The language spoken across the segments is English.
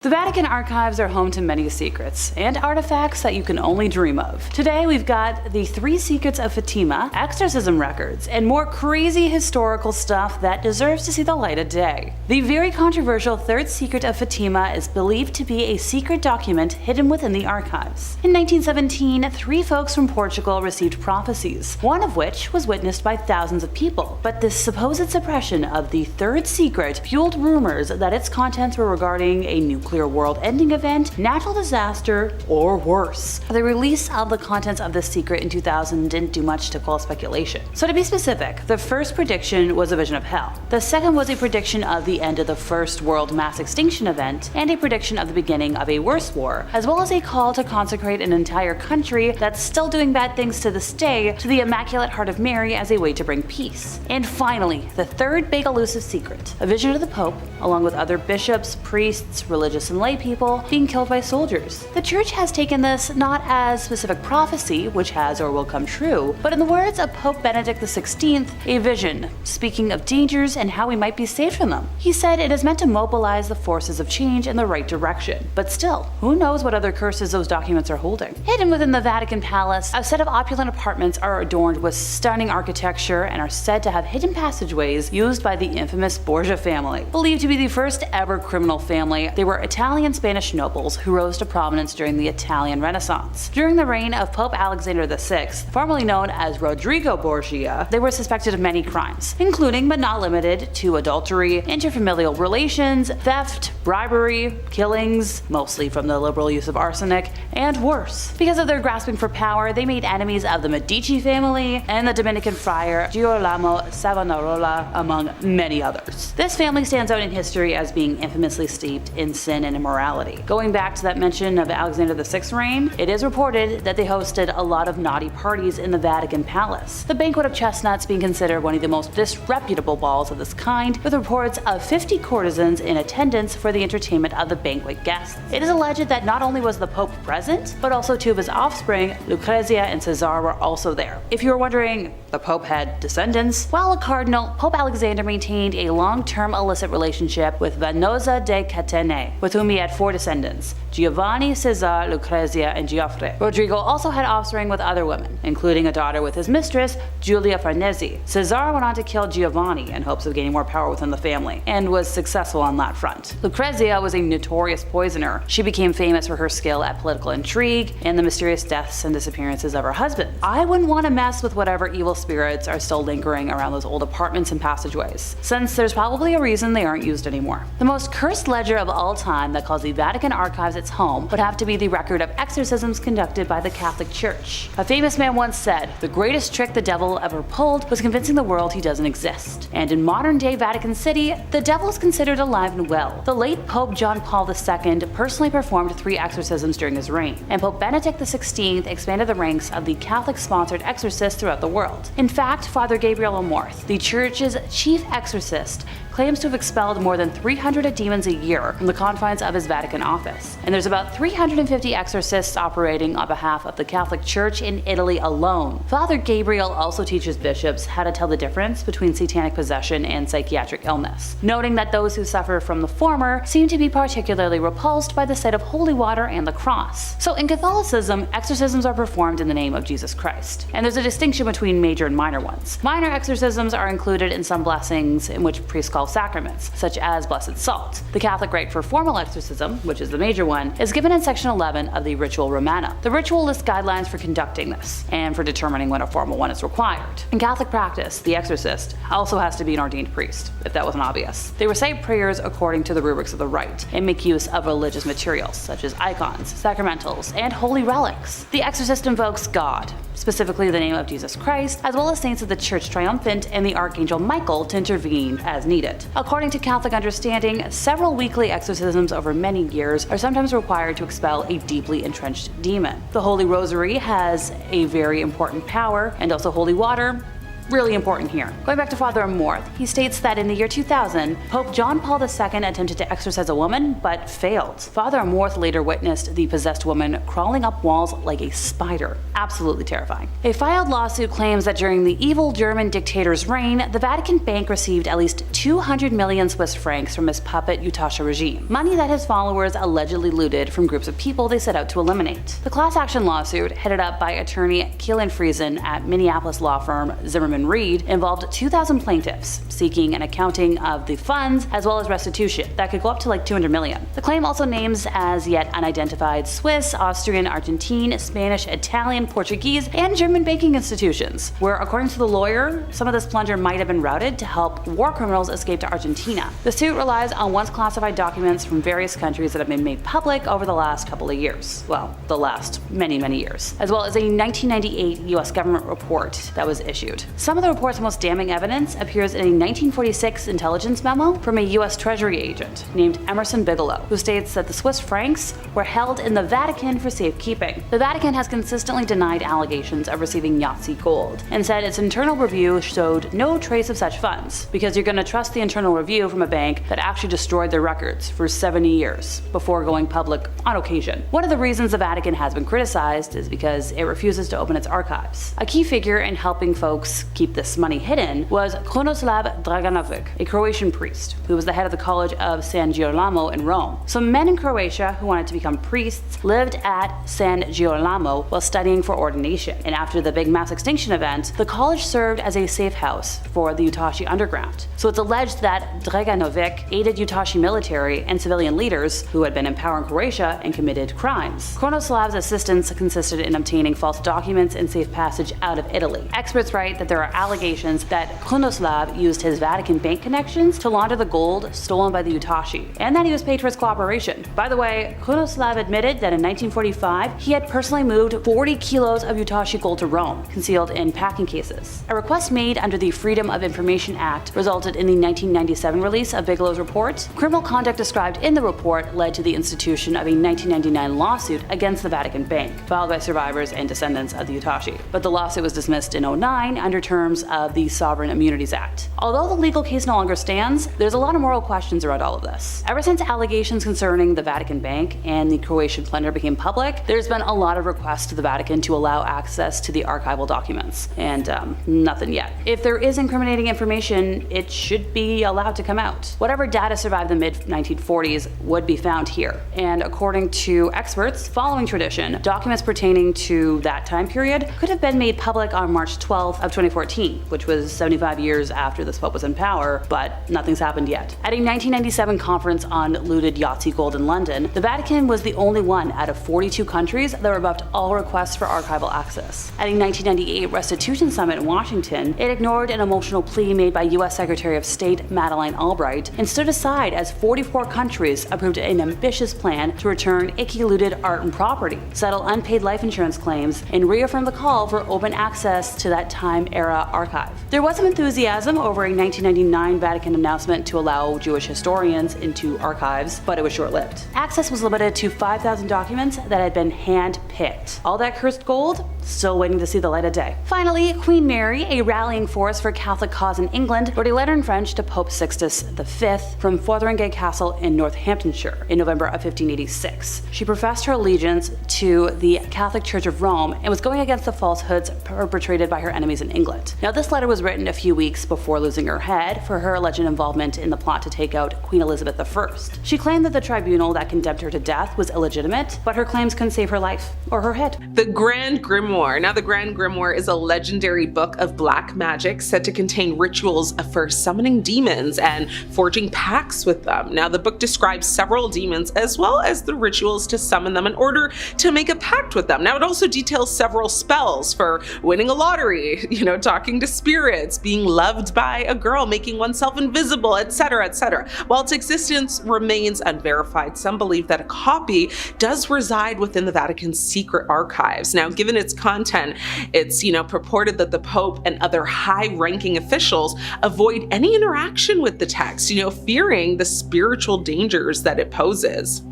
The Vatican archives are home to many secrets and artifacts that you can only dream of. Today we've got the 3 secrets of Fatima, exorcism records, and more crazy historical stuff that deserves to see the light of day. The very controversial 3rd secret of Fatima is believed to be a secret document hidden within the archives. In 1917, 3 folks from Portugal received prophecies, one of which was witnessed by thousands of people. But this supposed suppression of the 3rd secret fueled rumors that its contents were regarding a nuclear world-ending event, natural disaster, or worse. The release of the contents of this secret in 2000 didn't do much to quell speculation. So to be specific, the first prediction was a vision of hell. The second was a prediction of the end of the First World Mass Extinction event, and a prediction of the beginning of a worse war, as well as a call to consecrate an entire country that's still doing bad things to this day to the Immaculate Heart of Mary as a way to bring peace. And finally, the 3rd big elusive secret, a vision of the Pope, along with other bishops, priests, religious and lay people, being killed by soldiers. The Church has taken this not as specific prophecy, which has or will come true, but in the words of Pope Benedict XVI, a vision, speaking of dangers and how we might be saved from them. He said it is meant to mobilize the forces of change in the right direction. But still, who knows what other curses those documents are holding? Hidden within the Vatican Palace, a set of opulent apartments are adorned with stunning architecture and are said to have hidden passageways used by the infamous Borgia family. Believed to be the first ever criminal family, they were Italian Spanish nobles who rose to prominence during the Italian Renaissance. During the reign of Pope Alexander VI, formerly known as Rodrigo Borgia, they were suspected of many crimes, including but not limited to adultery, interfamilial relations, theft, bribery, killings, mostly from the liberal use of arsenic, and worse. Because of their grasping for power, they made enemies of the Medici family and the Dominican friar Girolamo Savonarola, among many others. This family stands out in history as being infamously steeped in sin and immorality. Going back to that mention of Alexander VI's reign, it is reported that they hosted a lot of naughty parties in the Vatican Palace, the banquet of chestnuts being considered one of the most disreputable balls of this kind, with reports of 50 courtesans in attendance for the entertainment of the banquet guests. It is alleged that not only was the Pope present, but also 2 of his offspring, Lucrezia and Cesar, were also there. If you were wondering, the Pope had descendants? While a cardinal, Pope Alexander maintained a long-term illicit relationship with Vanosa de Catene, with whom he had 4 descendants: Giovanni, Cesar, Lucrezia, and Giuffre. Rodrigo also had offspring with other women, including a daughter with his mistress, Giulia Farnese. Cesar went on to kill Giovanni in hopes of gaining more power within the family, and was successful on that front. Lucrezia was a notorious poisoner. She became famous for her skill at political intrigue and the mysterious deaths and disappearances of her husband. I wouldn't want to mess with whatever evil spirits are still lingering around those old apartments and passageways, since there's probably a reason they aren't used anymore. The most cursed ledger of all time that calls the Vatican archives its home would have to be the record of exorcisms conducted by the Catholic Church. A famous man once said, "The greatest trick the devil ever pulled was convincing the world he doesn't exist." And in modern-day Vatican City, the devil is considered alive and well. The late Pope John Paul II personally performed 3 exorcisms during his reign, and Pope Benedict XVI expanded the ranks of the Catholic-sponsored exorcists throughout the world. In fact, Father Gabriel Amorth, the Church's chief exorcist, claims to have expelled more than 300 demons a year from the confines of his Vatican office. And there's about 350 exorcists operating on behalf of the Catholic Church in Italy alone. Father Gabriel also teaches bishops how to tell the difference between satanic possession and psychiatric illness, noting that those who suffer from the former seem to be particularly repulsed by the sight of holy water and the cross. So in Catholicism, exorcisms are performed in the name of Jesus Christ, and there's a distinction between major and minor ones. Minor exorcisms are included in some blessings in which priests call sacraments, such as blessed salt. The Catholic rite for formal exorcism, which is the major one, is given in section 11 of the Ritual Romana. The ritual lists guidelines for conducting this, and for determining when a formal one is required. In Catholic practice, the exorcist also has to be an ordained priest, if that wasn't obvious. They recite prayers according to the rubrics of the rite, and make use of religious materials, such as icons, sacramentals, and holy relics. The exorcist invokes God, specifically the name of Jesus Christ, as well as saints of the Church Triumphant and the Archangel Michael to intervene as needed. According to Catholic understanding, several weekly exorcisms over many years are sometimes required to expel a deeply entrenched demon. The Holy Rosary has a very important power, and also holy water, really important here. Going back to Father Amorth, he states that in the year 2000, Pope John Paul II attempted to exorcise a woman, but failed. Father Amorth later witnessed the possessed woman crawling up walls like a spider. Absolutely terrifying. A filed lawsuit claims that during the evil German dictator's reign, the Vatican Bank received at least 200 million Swiss francs from his puppet Utashi regime, money that his followers allegedly looted from groups of people they set out to eliminate. The class action lawsuit, headed up by attorney Keelan Friesen at Minneapolis law firm Zimmerman Reed, involved 2,000 plaintiffs, seeking an accounting of the funds as well as restitution that could go up to like 200 million. The claim also names as yet unidentified Swiss, Austrian, Argentine, Spanish, Italian, Portuguese, and German banking institutions, where according to the lawyer, some of this plunder might have been routed to help war criminals escape to Argentina. The suit relies on once classified documents from various countries that have been made public over the last couple of years. Well, the last many years, as well as a 1998 US government report that was issued. Some of the report's most damning evidence appears in a 1946 intelligence memo from a US Treasury agent named Emerson Bigelow, who states that the Swiss francs were held in the Vatican for safekeeping. The Vatican has consistently denied allegations of receiving Yahtzee gold, and said its internal review showed no trace of such funds, because you're going to trust the internal review from a bank that actually destroyed their records for 70 years before going public on occasion. One of the reasons the Vatican has been criticized is because it refuses to open its archives. A key figure in helping folks keep this money hidden was Krunoslav Draganovic, a Croatian priest who was the head of the College of San Girolamo in Rome. So men in Croatia who wanted to become priests lived at San Girolamo while studying for ordination, and after the big mass extinction event, the college served as a safe house for the Utashi underground. So it's alleged that Draganovic aided Utashi military and civilian leaders who had been in power in Croatia and committed crimes. Krunoslav's assistance consisted in obtaining false documents and safe passage out of Italy. Experts write that there are allegations that Krunoslav used his Vatican Bank connections to launder the gold stolen by the Utashi, and that he was paid for his cooperation. By the way, Krunoslav admitted that in 1945 he had personally moved 40 kilos of Utashi gold to Rome, concealed in packing cases. A request made under the Freedom of Information Act resulted in the 1997 release of Bigelow's report. Criminal conduct described in the report led to the institution of a 1999 lawsuit against the Vatican Bank, filed by survivors and descendants of the Utashi. But the lawsuit was dismissed in 2009 under terms of the Sovereign Immunities Act. Although the legal case no longer stands, there's a lot of moral questions around all of this. Ever since allegations concerning the Vatican Bank and the Croatian plunder became public, there's been a lot of requests to the Vatican to allow access to the archival documents, and nothing yet. If there is incriminating information, it should be allowed to come out. Whatever data survived the mid-1940s would be found here, and according to experts following tradition, documents pertaining to that time period could have been made public on March 12th of 2014, which was 75 years after this Pope was in power, but nothing's happened yet. At a 1997 conference on looted Yahtzee gold in London, the Vatican was the only one out of 42 countries that rebuffed all requests for archival access. At a 1998 restitution summit in Washington, it ignored an emotional plea made by US Secretary of State Madeleine Albright and stood aside as 44 countries approved an ambitious plan to return icky looted art and property, settle unpaid life insurance claims, and reaffirm the call for open access to that time-era archive. There was some enthusiasm over a 1999 Vatican announcement to allow Jewish historians into archives, but it was short-lived. Access was limited to 5,000 documents that had been hand-picked. All that cursed gold? Still waiting to see the light of day. Finally, Queen Mary, a rallying force for Catholic cause in England, wrote a letter in French to Pope Sixtus V from Fotheringay Castle in Northamptonshire in November of 1586. She professed her allegiance to the Catholic Church of Rome and was going against the falsehoods perpetrated by her enemies in England. Now, this letter was written a few weeks before losing her head for her alleged involvement in the plot to take out Queen Elizabeth I. She claimed that the tribunal that condemned her to death was illegitimate, but her claims couldn't save her life or her head. The Grand Grimoire. Now, the Grand Grimoire is a legendary book of black magic said to contain rituals for summoning demons and forging pacts with them. Now, the book describes several demons as well as the rituals to summon them in order to make a pact with them. Now, it also details several spells for winning a lottery, talking to spirits, being loved by a girl, making oneself invisible, etc., etc. While its existence remains unverified, some believe that a copy does reside within the Vatican's secret archives. Now, given its content, it's purported that the Pope and other high-ranking officials avoid any interaction with the text, fearing the spiritual dangers that it poses.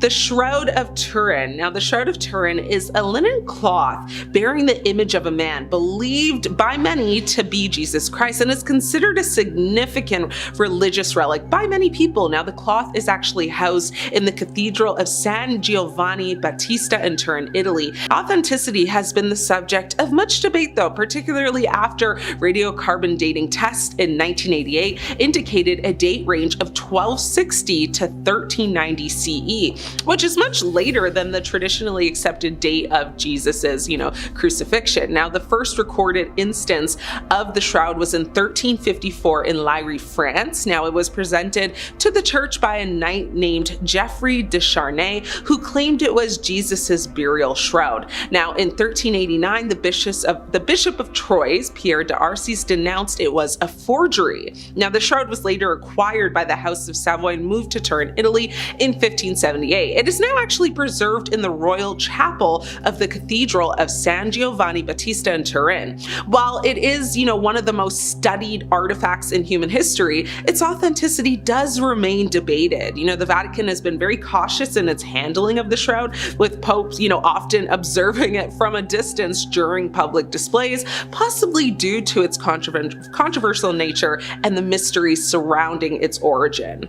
The Shroud of Turin. Now, the Shroud of Turin is a linen cloth bearing the image of a man, believed by many to be Jesus Christ, and is considered a significant religious relic by many people. Now, the cloth is actually housed in the Cathedral of San Giovanni Battista in Turin, Italy. Authenticity has been the subject of much debate, though, particularly after radiocarbon dating tests in 1988 indicated a date range of 1260 to 1390 CE. Which is much later than the traditionally accepted date of Jesus's, crucifixion. Now, the first recorded instance of the shroud was in 1354 in Liry, France. Now, it was presented to the church by a knight named Geoffrey de Charnay, who claimed it was Jesus's burial shroud. Now, in 1389, the Bishop of Troyes, Pierre de Arcis, denounced it was a forgery. Now, the shroud was later acquired by the House of Savoy and moved to Turin, Italy in 1578. It is now actually preserved in the Royal Chapel of the Cathedral of San Giovanni Battista in Turin. While it is, one of the most studied artifacts in human history, its authenticity does remain debated. The Vatican has been very cautious in its handling of the shroud, with popes, often observing it from a distance during public displays, possibly due to its controversial nature and the mysteries surrounding its origin.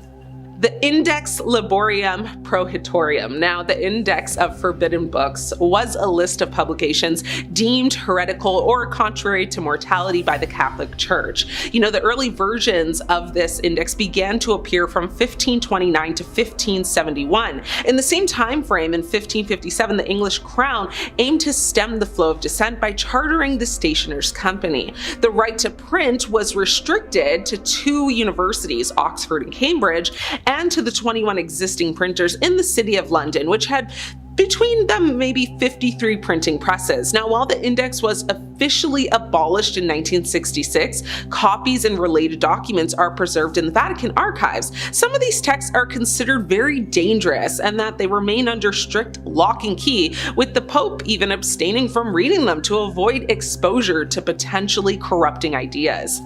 The Index Librorum Prohibitorium. Now, the Index of Forbidden Books was a list of publications deemed heretical or contrary to morality by the Catholic Church. The early versions of this index began to appear from 1529 to 1571. In the same time frame, in 1557, the English crown aimed to stem the flow of dissent by chartering the Stationers' Company. The right to print was restricted to 2 universities, Oxford and Cambridge, and to the 21 existing printers in the City of London, which had between them maybe 53 printing presses. Now, while the index was officially abolished in 1966, copies and related documents are preserved in the Vatican archives. Some of these texts are considered very dangerous and that they remain under strict lock and key, with the Pope even abstaining from reading them to avoid exposure to potentially corrupting ideas.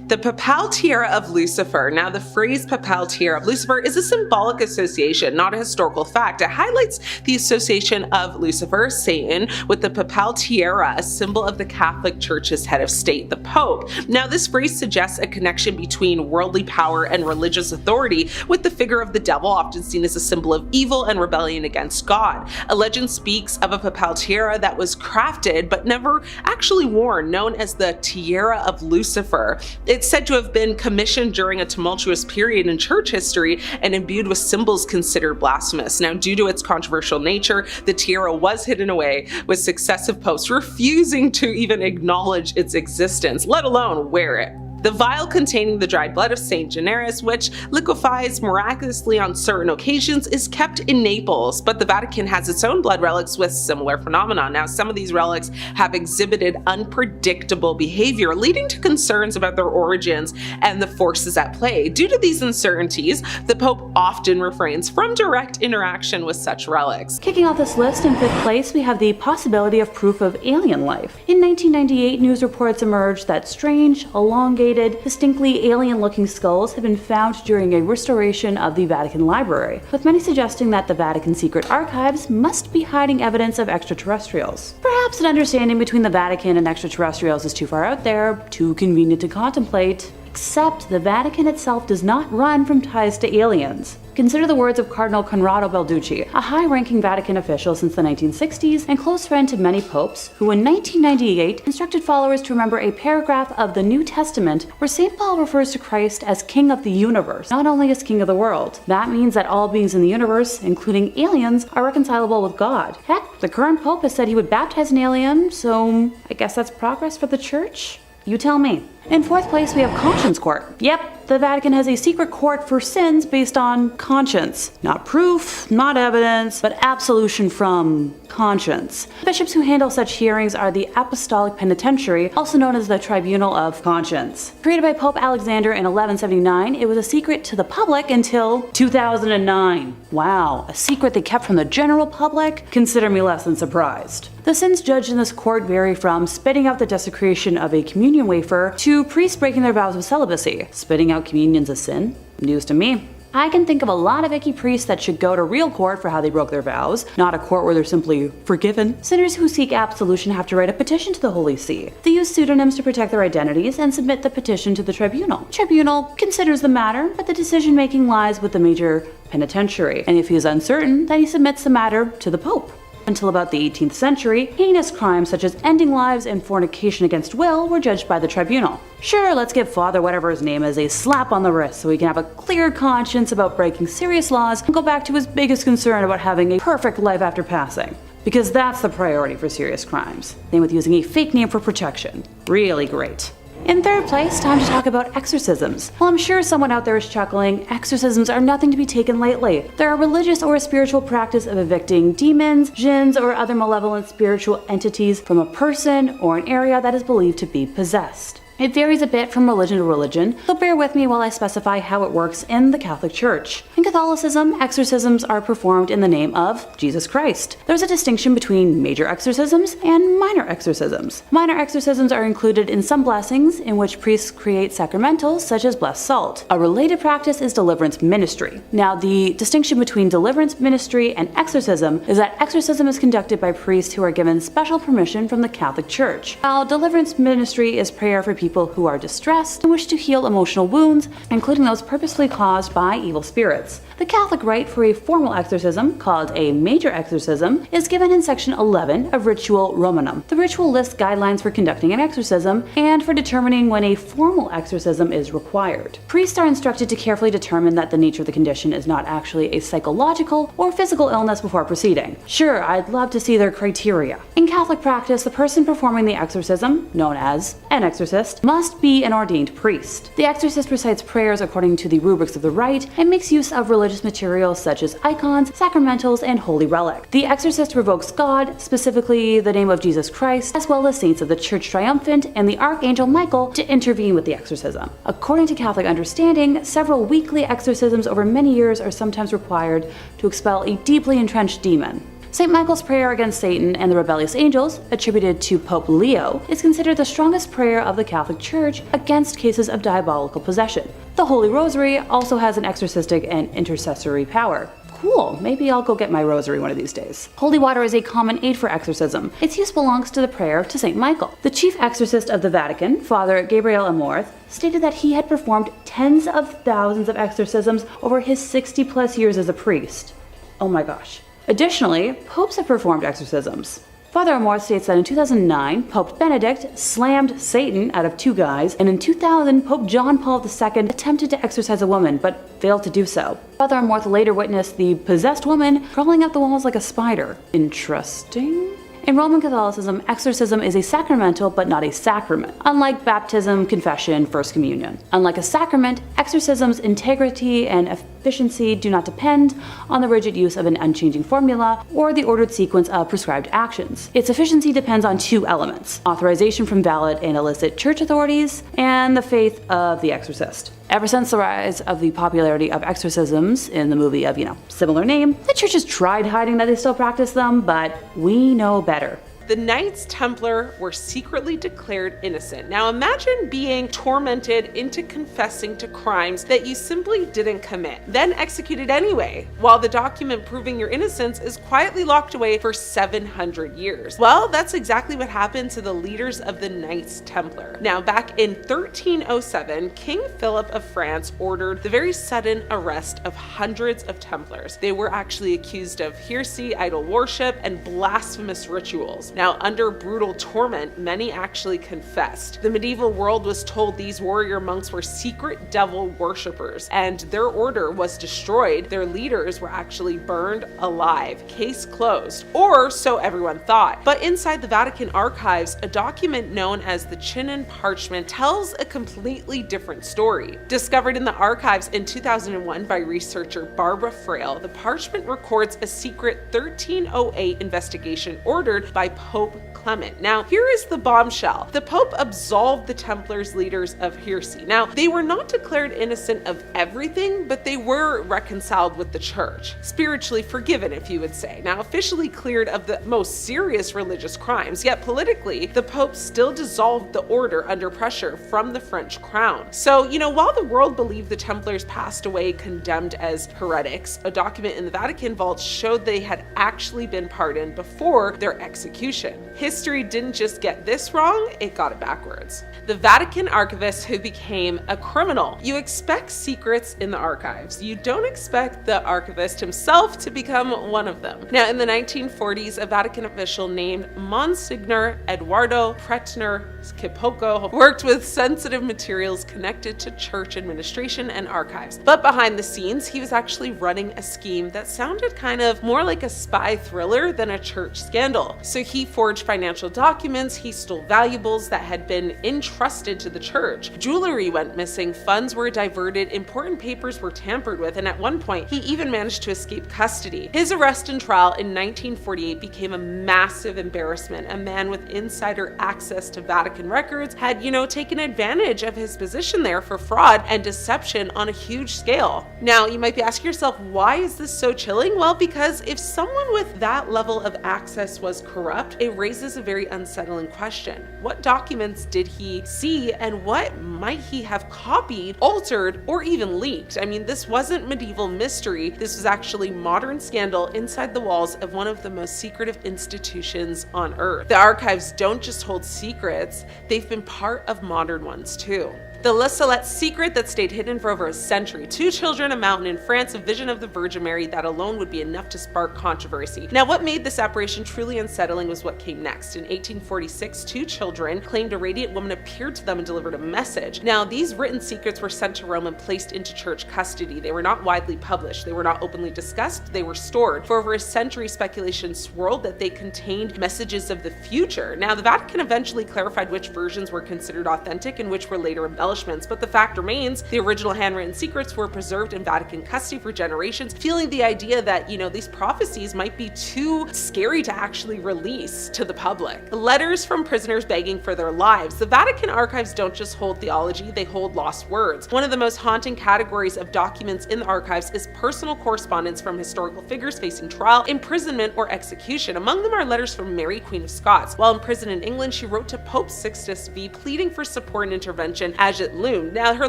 The Papal Tiara of Lucifer. Now, the phrase Papal Tiara of Lucifer is a symbolic association, not a historical fact. It highlights the association of Lucifer, Satan, with the Papal Tiara, a symbol of the Catholic Church's head of state, the Pope. Now, this phrase suggests a connection between worldly power and religious authority, with the figure of the devil often seen as a symbol of evil and rebellion against God. A legend speaks of a Papal Tiara that was crafted but never actually worn, known as the Tiara of Lucifer. It's said to have been commissioned during a tumultuous period in church history and imbued with symbols considered blasphemous. Now, due to its controversial nature, the tiara was hidden away, with successive popes refusing to even acknowledge its existence, let alone wear it. The vial containing the dried blood of Saint Generis, which liquefies miraculously on certain occasions, is kept in Naples, but the Vatican has its own blood relics with similar phenomena. Now, some of these relics have exhibited unpredictable behavior, leading to concerns about their origins and the forces at play. Due to these uncertainties, the Pope often refrains from direct interaction with such relics. Kicking off this list, in 5th place, we have the possibility of proof of alien life. In 1998, news reports emerged that strange, elongated, distinctly alien-looking skulls had been found during a restoration of the Vatican Library, with many suggesting that the Vatican secret archives must be hiding evidence of extraterrestrials. Perhaps an understanding between the Vatican and extraterrestrials is too far out there, too convenient to contemplate, except the Vatican itself does not run from ties to aliens. Consider the words of Cardinal Conrado Balducci, a high-ranking Vatican official since the 1960s and close friend to many popes, who in 1998 instructed followers to remember a paragraph of the New Testament where St. Paul refers to Christ as King of the universe, not only as King of the world. That means that all beings in the universe, including aliens, are reconcilable with God. Heck, the current pope has said he would baptize an alien, so I guess that's progress for the church? You tell me. In 4th place, we have Conscience Court. Yep, the Vatican has a secret court for sins based on conscience. Not proof, not evidence, but absolution from conscience. Bishops who handle such hearings are the Apostolic Penitentiary, also known as the Tribunal of Conscience. Created by Pope Alexander in 1179, it was a secret to the public until 2009. Wow, a secret they kept from the general public? Consider me less than surprised. The sins judged in this court vary from spitting out the desecration of a communion wafer to priests breaking their vows of celibacy. Spitting out communion's a sin? News to me. I can think of a lot of icky priests that should go to real court for how they broke their vows, not a court where they're simply forgiven. Sinners who seek absolution have to write a petition to the Holy See. They use pseudonyms to protect their identities and submit the petition to the tribunal. The tribunal considers the matter, but the decision-making lies with the major penitentiary, and if he is uncertain, then he submits the matter to the Pope. Until about the 18th century, heinous crimes such as ending lives and fornication against will were judged by the tribunal. Sure, let's give Father whatever his name is a slap on the wrist so he can have a clear conscience about breaking serious laws and go back to his biggest concern about having a perfect life after passing. Because that's the priority for serious crimes. Same with using a fake name for protection. Really great. In third place, time to talk about exorcisms. While I'm sure someone out there is chuckling, exorcisms are nothing to be taken lightly. They're a religious or a spiritual practice of evicting demons, jinns, or other malevolent spiritual entities from a person or an area that is believed to be possessed. It varies a bit from religion to religion, so bear with me while I specify how it works in the Catholic Church. In Catholicism, exorcisms are performed in the name of Jesus Christ. There's a distinction between major exorcisms and minor exorcisms. Minor exorcisms are included in some blessings in which priests create sacramentals such as blessed salt. A related practice is deliverance ministry. Now, the distinction between deliverance ministry and exorcism is that exorcism is conducted by priests who are given special permission from the Catholic Church, while deliverance ministry is prayer for people who are distressed and wish to heal emotional wounds, including those purposefully caused by evil spirits. The Catholic rite for a formal exorcism, called a major exorcism, is given in section 11 of Ritual Romanum. The ritual lists guidelines for conducting an exorcism and for determining when a formal exorcism is required. Priests are instructed to carefully determine that the nature of the condition is not actually a psychological or physical illness before proceeding. Sure, I'd love to see their criteria. In Catholic practice, the person performing the exorcism, known as an exorcist, must be an ordained priest. The exorcist recites prayers according to the rubrics of the rite and makes use of religious materials such as icons, sacramentals, and holy relics. The exorcist revokes God, specifically the name of Jesus Christ, as well as saints of the Church Triumphant and the Archangel Michael to intervene with the exorcism. According to Catholic understanding, several weekly exorcisms over many years are sometimes required to expel a deeply entrenched demon. St. Michael's prayer against Satan and the rebellious angels, attributed to Pope Leo, is considered the strongest prayer of the Catholic Church against cases of diabolical possession. The Holy Rosary also has an exorcistic and intercessory power. Cool, maybe I'll go get my rosary one of these days. Holy water is a common aid for exorcism. Its use belongs to the prayer to St. Michael. The chief exorcist of the Vatican, Father Gabriel Amorth, stated that he had performed tens of thousands of exorcisms over his 60+ years as a priest. Oh my gosh. Additionally, popes have performed exorcisms. Father Amorth states that in 2009, Pope Benedict slammed Satan out of 2 guys, and in 2000, Pope John Paul II attempted to exorcise a woman, but failed to do so. Father Amorth later witnessed the possessed woman crawling up the walls like a spider. Interesting. In Roman Catholicism, exorcism is a sacramental but not a sacrament, unlike baptism, confession, First Communion. Unlike a sacrament, exorcism's integrity and efficiency do not depend on the rigid use of an unchanging formula or the ordered sequence of prescribed actions. Its efficiency depends on 2 elements: authorization from valid and illicit church authorities, and the faith of the exorcist. Ever since the rise of the popularity of exorcisms in the movie of, similar name, the church has tried hiding that they still practice them, but we know better. The Knights Templar were secretly declared innocent. Now imagine being tormented into confessing to crimes that you simply didn't commit, then executed anyway, while the document proving your innocence is quietly locked away for 700 years. Well, that's exactly what happened to the leaders of the Knights Templar. Now, back in 1307, King Philip of France ordered the very sudden arrest of hundreds of Templars. They were actually accused of heresy, idol worship, and blasphemous rituals. Now, under brutal torment, many actually confessed. The medieval world was told these warrior monks were secret devil worshippers, and their order was destroyed. Their leaders were actually burned alive. Case closed, or so everyone thought. But inside the Vatican archives, a document known as the Chinon Parchment tells a completely different story. Discovered in the archives in 2001 by researcher Barbara Frail, the parchment records a secret 1308 investigation ordered by Pope Clement. Now, here is the bombshell. The Pope absolved the Templars' leaders of heresy. Now, they were not declared innocent of everything, but they were reconciled with the church. Spiritually forgiven, if you would say. Now, officially cleared of the most serious religious crimes, yet politically, the Pope still dissolved the order under pressure from the French crown. So, while the world believed the Templars passed away condemned as heretics, a document in the Vatican vaults showed they had actually been pardoned before their execution. History didn't just get this wrong, it got it backwards. The Vatican archivist who became a criminal. You expect secrets in the archives. You don't expect the archivist himself to become one of them. Now, in the 1940s, a Vatican official named Monsignor Eduardo Pretner Kipoco worked with sensitive materials connected to church administration and archives. But behind the scenes, he was actually running a scheme that sounded kind of more like a spy thriller than a church scandal. So he forged financial documents, he stole valuables that had been entrusted to the church. Jewelry went missing, funds were diverted, important papers were tampered with, and at one point, he even managed to escape custody. His arrest and trial in 1948 became a massive embarrassment. A man with insider access to Vatican records had, taken advantage of his position there for fraud and deception on a huge scale. Now, you might be asking yourself, why is this so chilling? Well, because if someone with that level of access was corrupt, it raises a very unsettling question. What documents did he see, and what might he have copied, altered, or even leaked? I mean, this wasn't medieval mystery. This was actually modern scandal inside the walls of one of the most secretive institutions on earth. The archives don't just hold secrets, they've been part of modern ones too. The La Salette secret that stayed hidden for over a century. 2 children, a mountain in France, a vision of the Virgin Mary that alone would be enough to spark controversy. Now, what made this apparition truly unsettling was what came next. In 1846, 2 children claimed a radiant woman appeared to them and delivered a message. Now, these written secrets were sent to Rome and placed into church custody. They were not widely published. They were not openly discussed. They were stored. For over a century, speculation swirled that they contained messages of the future. Now, the Vatican eventually clarified which versions were considered authentic and which were later embellished. But the fact remains, the original handwritten secrets were preserved in Vatican custody for generations, fueling the idea that, these prophecies might be too scary to actually release to the public. Letters from prisoners begging for their lives. The Vatican archives don't just hold theology, they hold lost words. One of the most haunting categories of documents in the archives is personal correspondence from historical figures facing trial, imprisonment, or execution. Among them are letters from Mary, Queen of Scots. While in prison in England, she wrote to Pope Sixtus V, pleading for support and intervention as it loomed. Now, her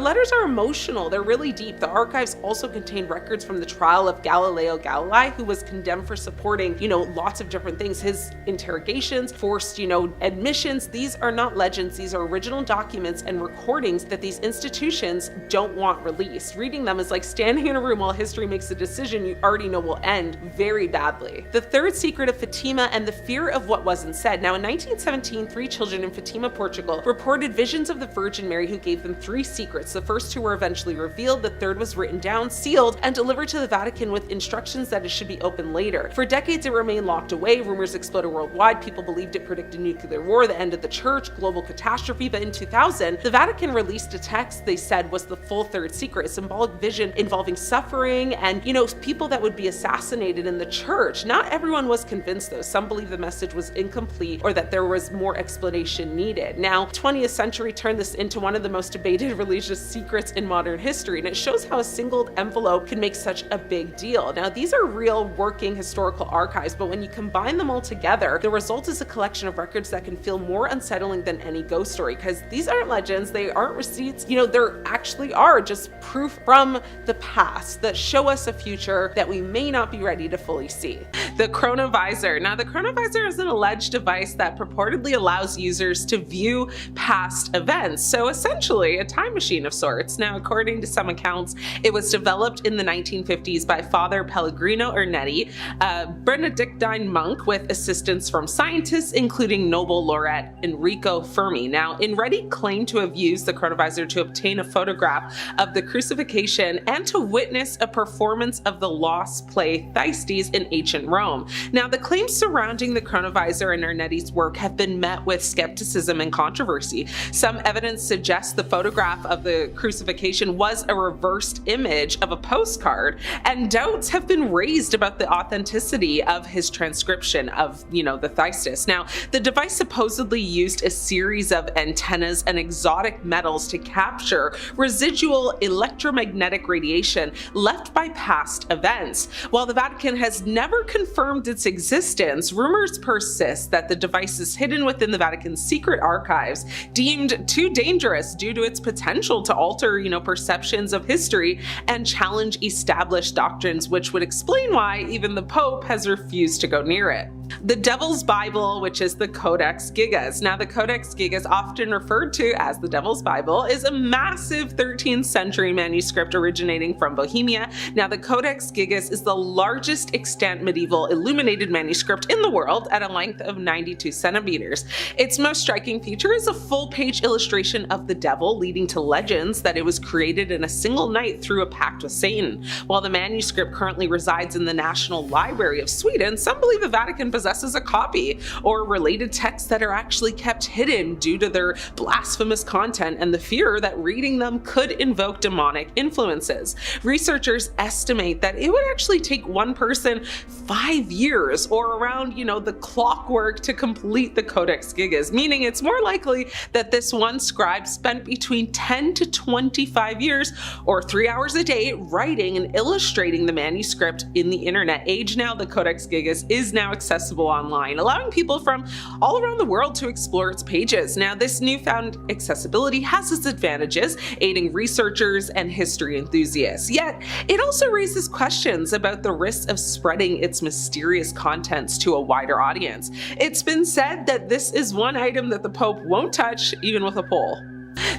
letters are emotional, they're really deep. The archives also contain records from the trial of Galileo Galilei, who was condemned for supporting, lots of different things. His interrogations, forced, admissions. These are not legends, these are original documents and recordings that these institutions don't want released. Reading them is like standing in a room while history makes a decision you already know will end very badly. The third secret of Fatima and the fear of what wasn't said. Now, in 1917, 3 children in Fatima, Portugal, reported visions of the Virgin Mary who gave them 3 secrets. The first 2 were eventually revealed, the third was written down, sealed, and delivered to the Vatican with instructions that it should be opened later. For decades, it remained locked away. Rumors exploded worldwide. People believed it predicted nuclear war, the end of the church, global catastrophe. But in 2000, the Vatican released a text they said was the full third secret, a symbolic vision involving suffering and, people that would be assassinated in the church. Not everyone was convinced though. Some believe the message was incomplete or that there was more explanation needed. Now, 20th century turned this into one of the most debated religious secrets in modern history, and it shows how a single envelope can make such a big deal. Now, these are real working historical archives, but when you combine them all together, the result is a collection of records that can feel more unsettling than any ghost story, because these aren't legends, they aren't receipts, there actually are just proof from the past that show us a future that we may not be ready to fully see. The Chronovisor. Now, the Chronovisor is an alleged device that purportedly allows users to view past events, so essentially a time machine of sorts. Now, according to some accounts, it was developed in the 1950s by Father Pellegrino Ernetti, a Benedictine monk with assistance from scientists, including Nobel laureate Enrico Fermi. Now, Ernetti claimed to have used the Chronovisor to obtain a photograph of the crucifixion and to witness a performance of the lost play Thyestes in ancient Rome. Now, the claims surrounding the Chronovisor and Ernetti's work have been met with skepticism and controversy. Some evidence suggests the the photograph of the crucifixion was a reversed image of a postcard, and doubts have been raised about the authenticity of his transcription of, the Thyestes. Now, the device supposedly used a series of antennas and exotic metals to capture residual electromagnetic radiation left by past events. While the Vatican has never confirmed its existence, rumors persist that the device is hidden within the Vatican's secret archives, deemed too dangerous due to its potential to alter, perceptions of history and challenge established doctrines, which would explain why even the Pope has refused to go near it. The Devil's Bible, which is the Codex Gigas. Now, the Codex Gigas, often referred to as the Devil's Bible, is a massive 13th century manuscript originating from Bohemia. Now, the Codex Gigas is the largest extant medieval illuminated manuscript in the world at a length of 92 centimeters. Its most striking feature is a full-page illustration of the devil, leading to legends that it was created in a single night through a pact with Satan. While the manuscript currently resides in the National Library of Sweden, some believe the Vatican possesses a copy or related texts that are actually kept hidden due to their blasphemous content and the fear that reading them could invoke demonic influences. Researchers estimate that it would actually take one person 5 years or around, the clockwork to complete the Codex Gigas, meaning it's more likely that this one scribe spent between 10 to 25 years or 3 hours a day writing and illustrating the manuscript. In the internet age now, the Codex Gigas is now accessible online, allowing people from all around the world to explore its pages. Now, this newfound accessibility has its advantages, aiding researchers and history enthusiasts. Yet, it also raises questions about the risks of spreading its mysterious contents to a wider audience. It's been said that this is one item that the Pope won't touch, even with a pole.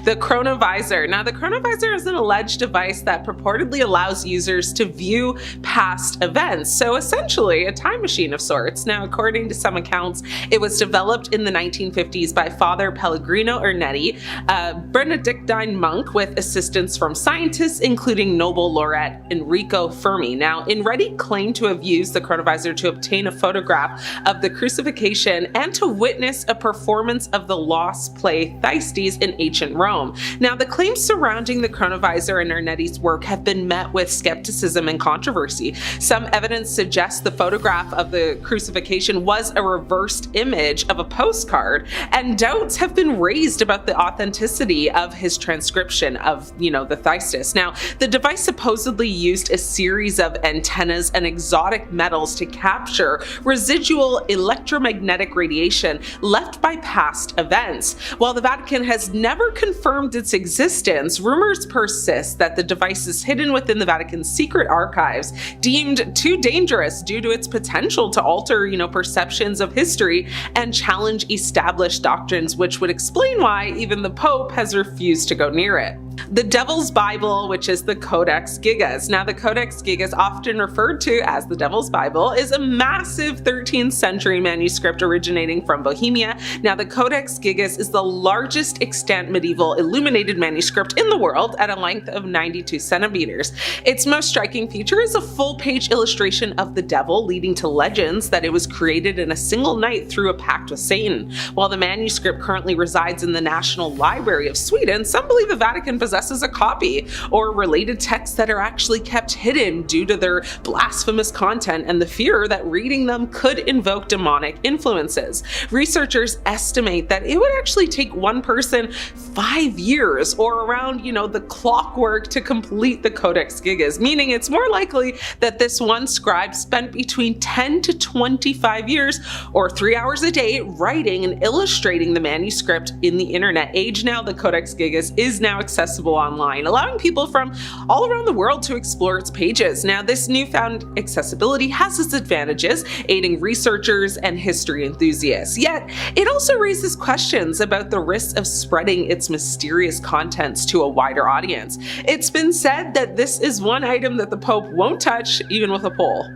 The Chronovisor. Now, the Chronovisor is an alleged device that purportedly allows users to view past events, so essentially a time machine of sorts. Now, according to some accounts, it was developed in the 1950s by Father Pellegrino Ernetti, a Benedictine monk with assistance from scientists, including Nobel laureate Enrico Fermi. Now, Ernetti claimed to have used the Chronovisor to obtain a photograph of the crucifixion and to witness a performance of the lost play Thyestes in ancient Rome. Now, the claims surrounding the Chronovisor and Ernetti's work have been met with skepticism and controversy. Some evidence suggests the photograph of the crucifixion was a reversed image of a postcard, and doubts have been raised about the authenticity of his transcription of, the Thyestes. Now, the device supposedly used a series of antennas and exotic metals to capture residual electromagnetic radiation left by past events. While the Vatican has never confirmed its existence, rumors persist that the device is hidden within the Vatican's secret archives, deemed too dangerous due to its potential to alter, perceptions of history and challenge established doctrines, which would explain why even the Pope has refused to go near it. The Devil's Bible, which is the Codex Gigas. Now, the Codex Gigas, often referred to as the Devil's Bible, is a massive 13th century manuscript originating from Bohemia. Now, the Codex Gigas is the largest extant medieval illuminated manuscript in the world at a length of 92 centimeters. Its most striking feature is a full-page illustration of the devil, leading to legends that it was created in a single night through a pact with Satan. While the manuscript currently resides in the National Library of Sweden, some believe the Vatican possesses a copy or related texts that are actually kept hidden due to their blasphemous content and the fear that reading them could invoke demonic influences. Researchers estimate that it would actually take one person 5 years or around, the clockwork to complete the Codex Gigas, meaning it's more likely that this one scribe spent between 10 to 25 years or 3 hours a day writing and illustrating the manuscript. In the internet age now, the Codex Gigas is now accessible online, allowing people from all around the world to explore its pages. Now, this newfound accessibility has its advantages, aiding researchers and history enthusiasts. Yet, it also raises questions about the risks of spreading its mysterious contents to a wider audience. It's been said that this is one item that the Pope won't touch, even with a pole.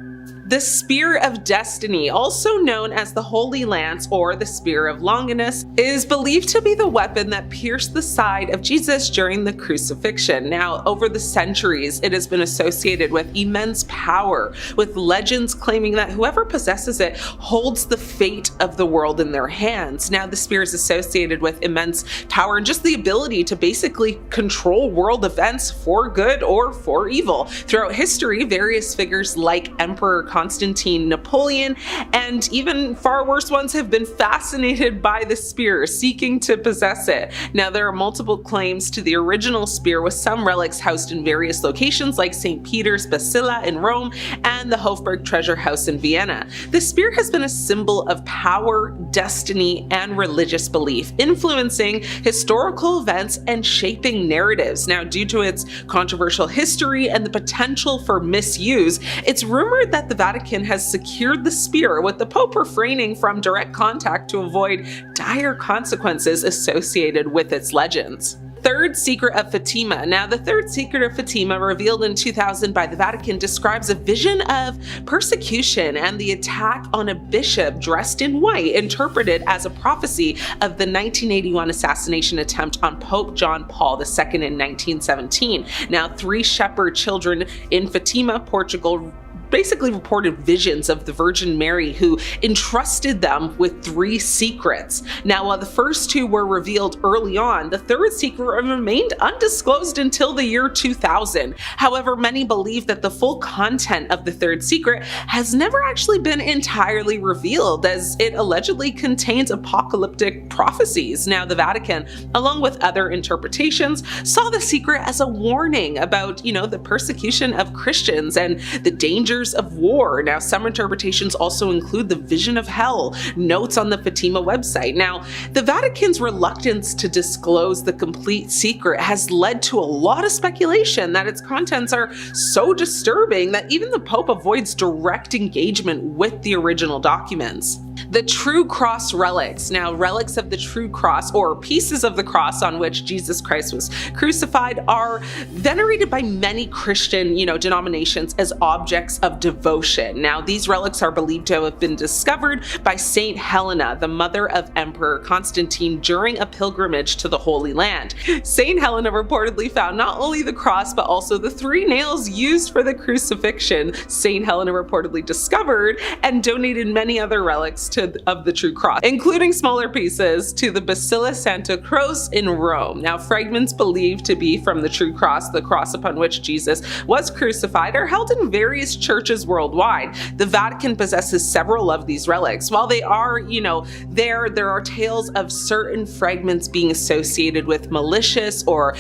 The Spear of Destiny, also known as the Holy Lance or the Spear of Longinus, is believed to be the weapon that pierced the side of Jesus during the crucifixion. Now, over the centuries, it has been associated with immense power, with legends claiming that whoever possesses it holds the fate of the world in their hands. Now, the spear is associated with immense power and just the ability to basically control world events for good or for evil. Throughout history, various figures like Emperor Constantine, Napoleon, and even far worse ones have been fascinated by the spear, seeking to possess it. Now, there are multiple claims to the original spear, with some relics housed in various locations like St. Peter's Basilica in Rome and the Hofburg Treasure House in Vienna. The spear has been a symbol of power, destiny, and religious belief, influencing historical events and shaping narratives. Now, due to its controversial history and the potential for misuse, it's rumored that the Vatican has secured the spear, with the Pope refraining from direct contact to avoid dire consequences associated with its legends. Third Secret of Fatima. Now, the Third Secret of Fatima, revealed in 2000 by the Vatican, describes a vision of persecution and the attack on a bishop dressed in white, interpreted as a prophecy of the 1981 assassination attempt on Pope John Paul II in 1917. Now, 3 shepherd children in Fatima, Portugal, basically reported visions of the Virgin Mary, who entrusted them with 3 secrets. Now, while the first 2 were revealed early on, the third secret remained undisclosed until the year 2000. However, many believe that the full content of the third secret has never actually been entirely revealed, as it allegedly contains apocalyptic prophecies. Now, the Vatican, along with other interpretations, saw the secret as a warning about, the persecution of Christians and the dangers of war. Now, some interpretations also include the vision of hell, notes on the Fatima website. Now, the Vatican's reluctance to disclose the complete secret has led to a lot of speculation that its contents are so disturbing that even the Pope avoids direct engagement with the original documents. The True Cross relics. Now, relics of the True Cross, or pieces of the cross on which Jesus Christ was crucified, are venerated by many Christian, denominations as objects of devotion. Now, these relics are believed to have been discovered by Saint Helena, the mother of Emperor Constantine, during a pilgrimage to the Holy Land. Saint Helena reportedly found not only the cross, but also the 3 nails used for the crucifixion. Saint Helena reportedly discovered and donated many other relics of the True Cross, including smaller pieces to the Basilica Santa Croce in Rome. Now, fragments believed to be from the True Cross, the cross upon which Jesus was crucified, are held in various churches worldwide. The Vatican possesses several of these relics. While they are, there are tales of certain fragments being associated with malicious or,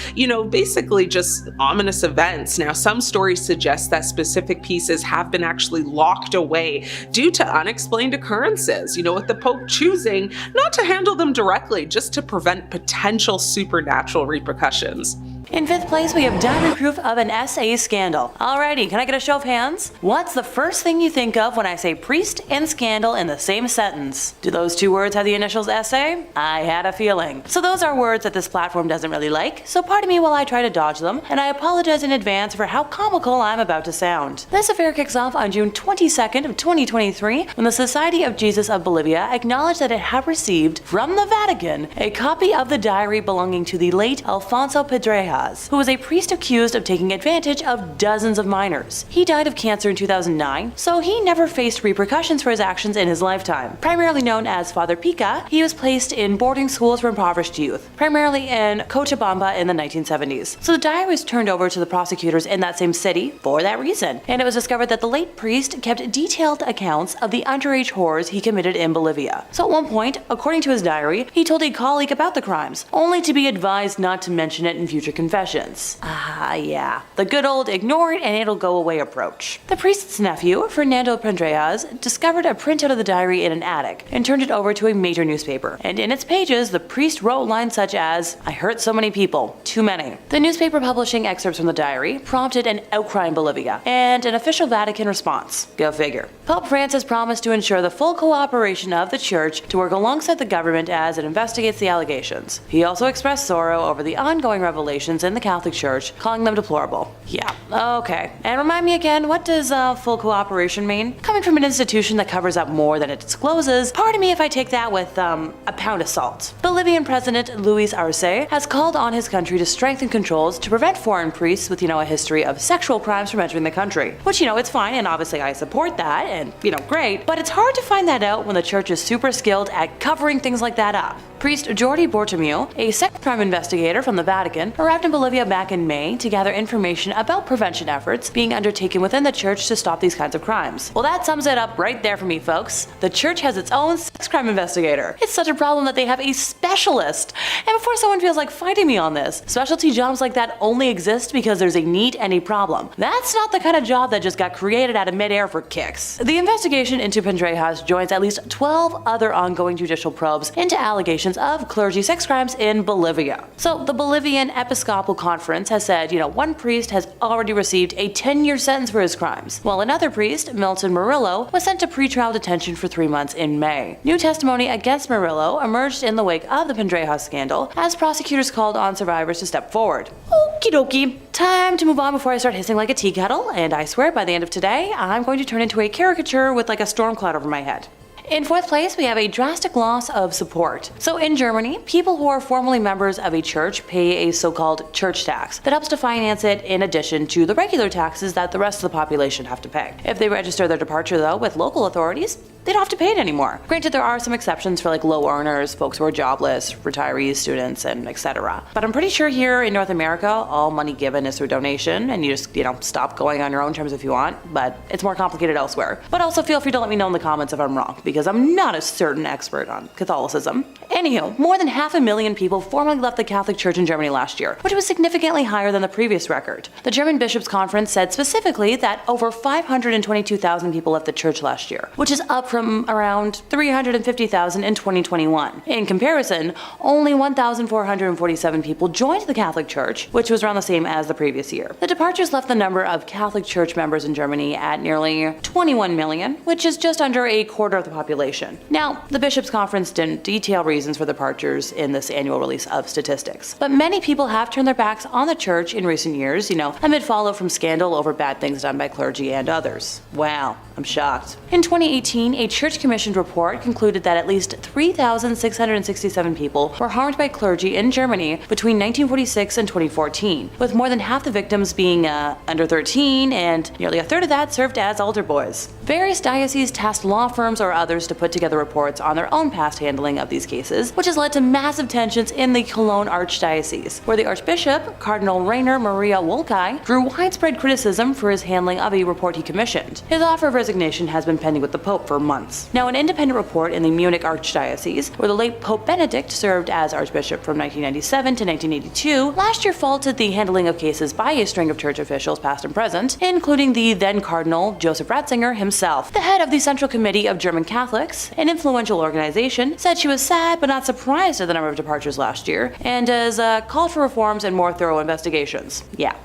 basically just ominous events. Now, some stories suggest that specific pieces have been actually locked away due to unexplained occurrences, with the Pope choosing not to handle them directly, just to prevent potential supernatural repercussions. In 5th place, we have diary proof of an SA scandal. Alrighty, can I get a show of hands? What's the first thing you think of when I say priest and scandal in the same sentence? Do those 2 words have the initials SA? I had a feeling. So those are words that this platform doesn't really like, so pardon me while I try to dodge them, and I apologize in advance for how comical I'm about to sound. This affair kicks off on June 22nd of 2023, when the Society of Jesus of Bolivia acknowledged that it had received from the Vatican a copy of the diary belonging to the late Alfonso Pedreja, who was a priest accused of taking advantage of dozens of minors. He died of cancer in 2009, so he never faced repercussions for his actions in his lifetime. Primarily known as Father Pica, he was placed in boarding schools for impoverished youth, primarily in Cochabamba in the 1970s. So the diary was turned over to the prosecutors in that same city for that reason, and it was discovered that the late priest kept detailed accounts of the underage horrors he committed in Bolivia. So at one point, according to his diary, he told a colleague about the crimes, only to be advised not to mention it in future confessions. Yeah, the good old ignore it and it'll go away approach. The priest's nephew, Fernando Pendreas, discovered a printout of the diary in an attic and turned it over to a major newspaper. And in its pages, the priest wrote lines such as, "I hurt so many people, too many." The newspaper publishing excerpts from the diary prompted an outcry in Bolivia and an official Vatican response. Go figure. Pope Francis promised to ensure the full cooperation of the Church to work alongside the government as it investigates the allegations. He also expressed sorrow over the ongoing revelations allegations in the Catholic Church, calling them deplorable. Yeah, okay. And remind me again, what does full cooperation mean? Coming from an institution that covers up more than it discloses, pardon me if I take that with a pound of salt. Bolivian President Luis Arce has called on his country to strengthen controls to prevent foreign priests with, a history of sexual crimes from entering the country. Which, it's fine, and obviously I support that, and, great, but it's hard to find that out when the church is super skilled at covering things like that up. Priest Jordi Bortomeu, a sex crime investigator from the Vatican, arrived in Bolivia back in May to gather information about prevention efforts being undertaken within the church to stop these kinds of crimes. Well, that sums it up right there for me, folks. The church has its own sex crime investigator. It's such a problem that they have a specialist. And before someone feels like fighting me on this, specialty jobs like that only exist because there's a need and a problem. That's not the kind of job that just got created out of midair for kicks. The investigation into Pandrejas joins at least 12 other ongoing judicial probes into allegations of clergy sex crimes in Bolivia. So the Bolivian Episcopal Conference has said, one priest has already received a 10-year sentence for his crimes, while another priest, Milton Murillo, was sent to pretrial detention for 3 months in May. New testimony against Murillo emerged in the wake of the Pandrejas scandal as prosecutors called on survivors to step forward. Okie dokie. Time to move on before I start hissing like a tea kettle, and I swear by the end of today, I'm going to turn into a caricature with like a storm cloud over my head. In fourth place, we have a drastic loss of support. So in Germany, people who are formerly members of a church pay a so-called church tax that helps to finance it in addition to the regular taxes that the rest of the population have to pay. If they register their departure though with local authorities, they don't have to pay it anymore. Granted, there are some exceptions for like low earners, folks who are jobless, retirees, students, and etc. But I'm pretty sure here in North America, all money given is through donation, and you just, stop going on your own terms if you want, but it's more complicated elsewhere. But also feel free to let me know in the comments if I'm wrong, because I'm not a certain expert on Catholicism. Anywho, more than 500,000 people formally left the Catholic Church in Germany last year, which was significantly higher than the previous record. The German Bishops' Conference said specifically that over 522,000 people left the church last year, which is up from around 350,000 in 2021. In comparison, only 1,447 people joined the Catholic Church, which was around the same as the previous year. The departures left the number of Catholic Church members in Germany at nearly 21 million, which is just under a quarter of the population. Now, the Bishops' Conference didn't detail reasons for departures in this annual release of statistics, but many people have turned their backs on the church in recent years, amid fallout from scandal over bad things done by clergy and others. Wow, I'm shocked. In 2018, a church-commissioned report concluded that at least 3,667 people were harmed by clergy in Germany between 1946 and 2014, with more than half the victims being under 13, and nearly a third of that served as altar boys. Various dioceses tasked law firms or others to put together reports on their own past handling of these cases, which has led to massive tensions in the Cologne Archdiocese, where the Archbishop, Cardinal Rainer Maria Wolkai, drew widespread criticism for his handling of a report he commissioned. His offer of resignation has been pending with the Pope for months. Now, an independent report in the Munich Archdiocese, where the late Pope Benedict served as Archbishop from 1997 to 1982, last year faulted the handling of cases by a string of church officials past and present, including the then Cardinal Joseph Ratzinger himself. The head of the Central Committee of German Catholics, an influential organization, said she was sad but not surprised at the number of departures last year, and has called for reforms and more thorough investigations. Yeah.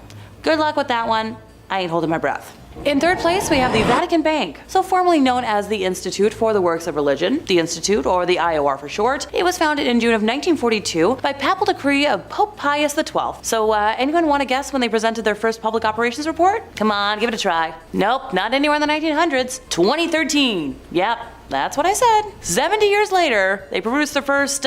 Good luck with that one. I ain't holding my breath. In third place, we have the Vatican Bank, so formerly known as the Institute for the Works of Religion, the Institute, or the IOR for short. It was founded in June of 1942 by papal decree of Pope Pius XII. So anyone want to guess when they presented their first public operations report? Come on, give it a try. Nope, not anywhere in the 1900s. 2013. Yep, that's what I said. 70 years later, they produced their first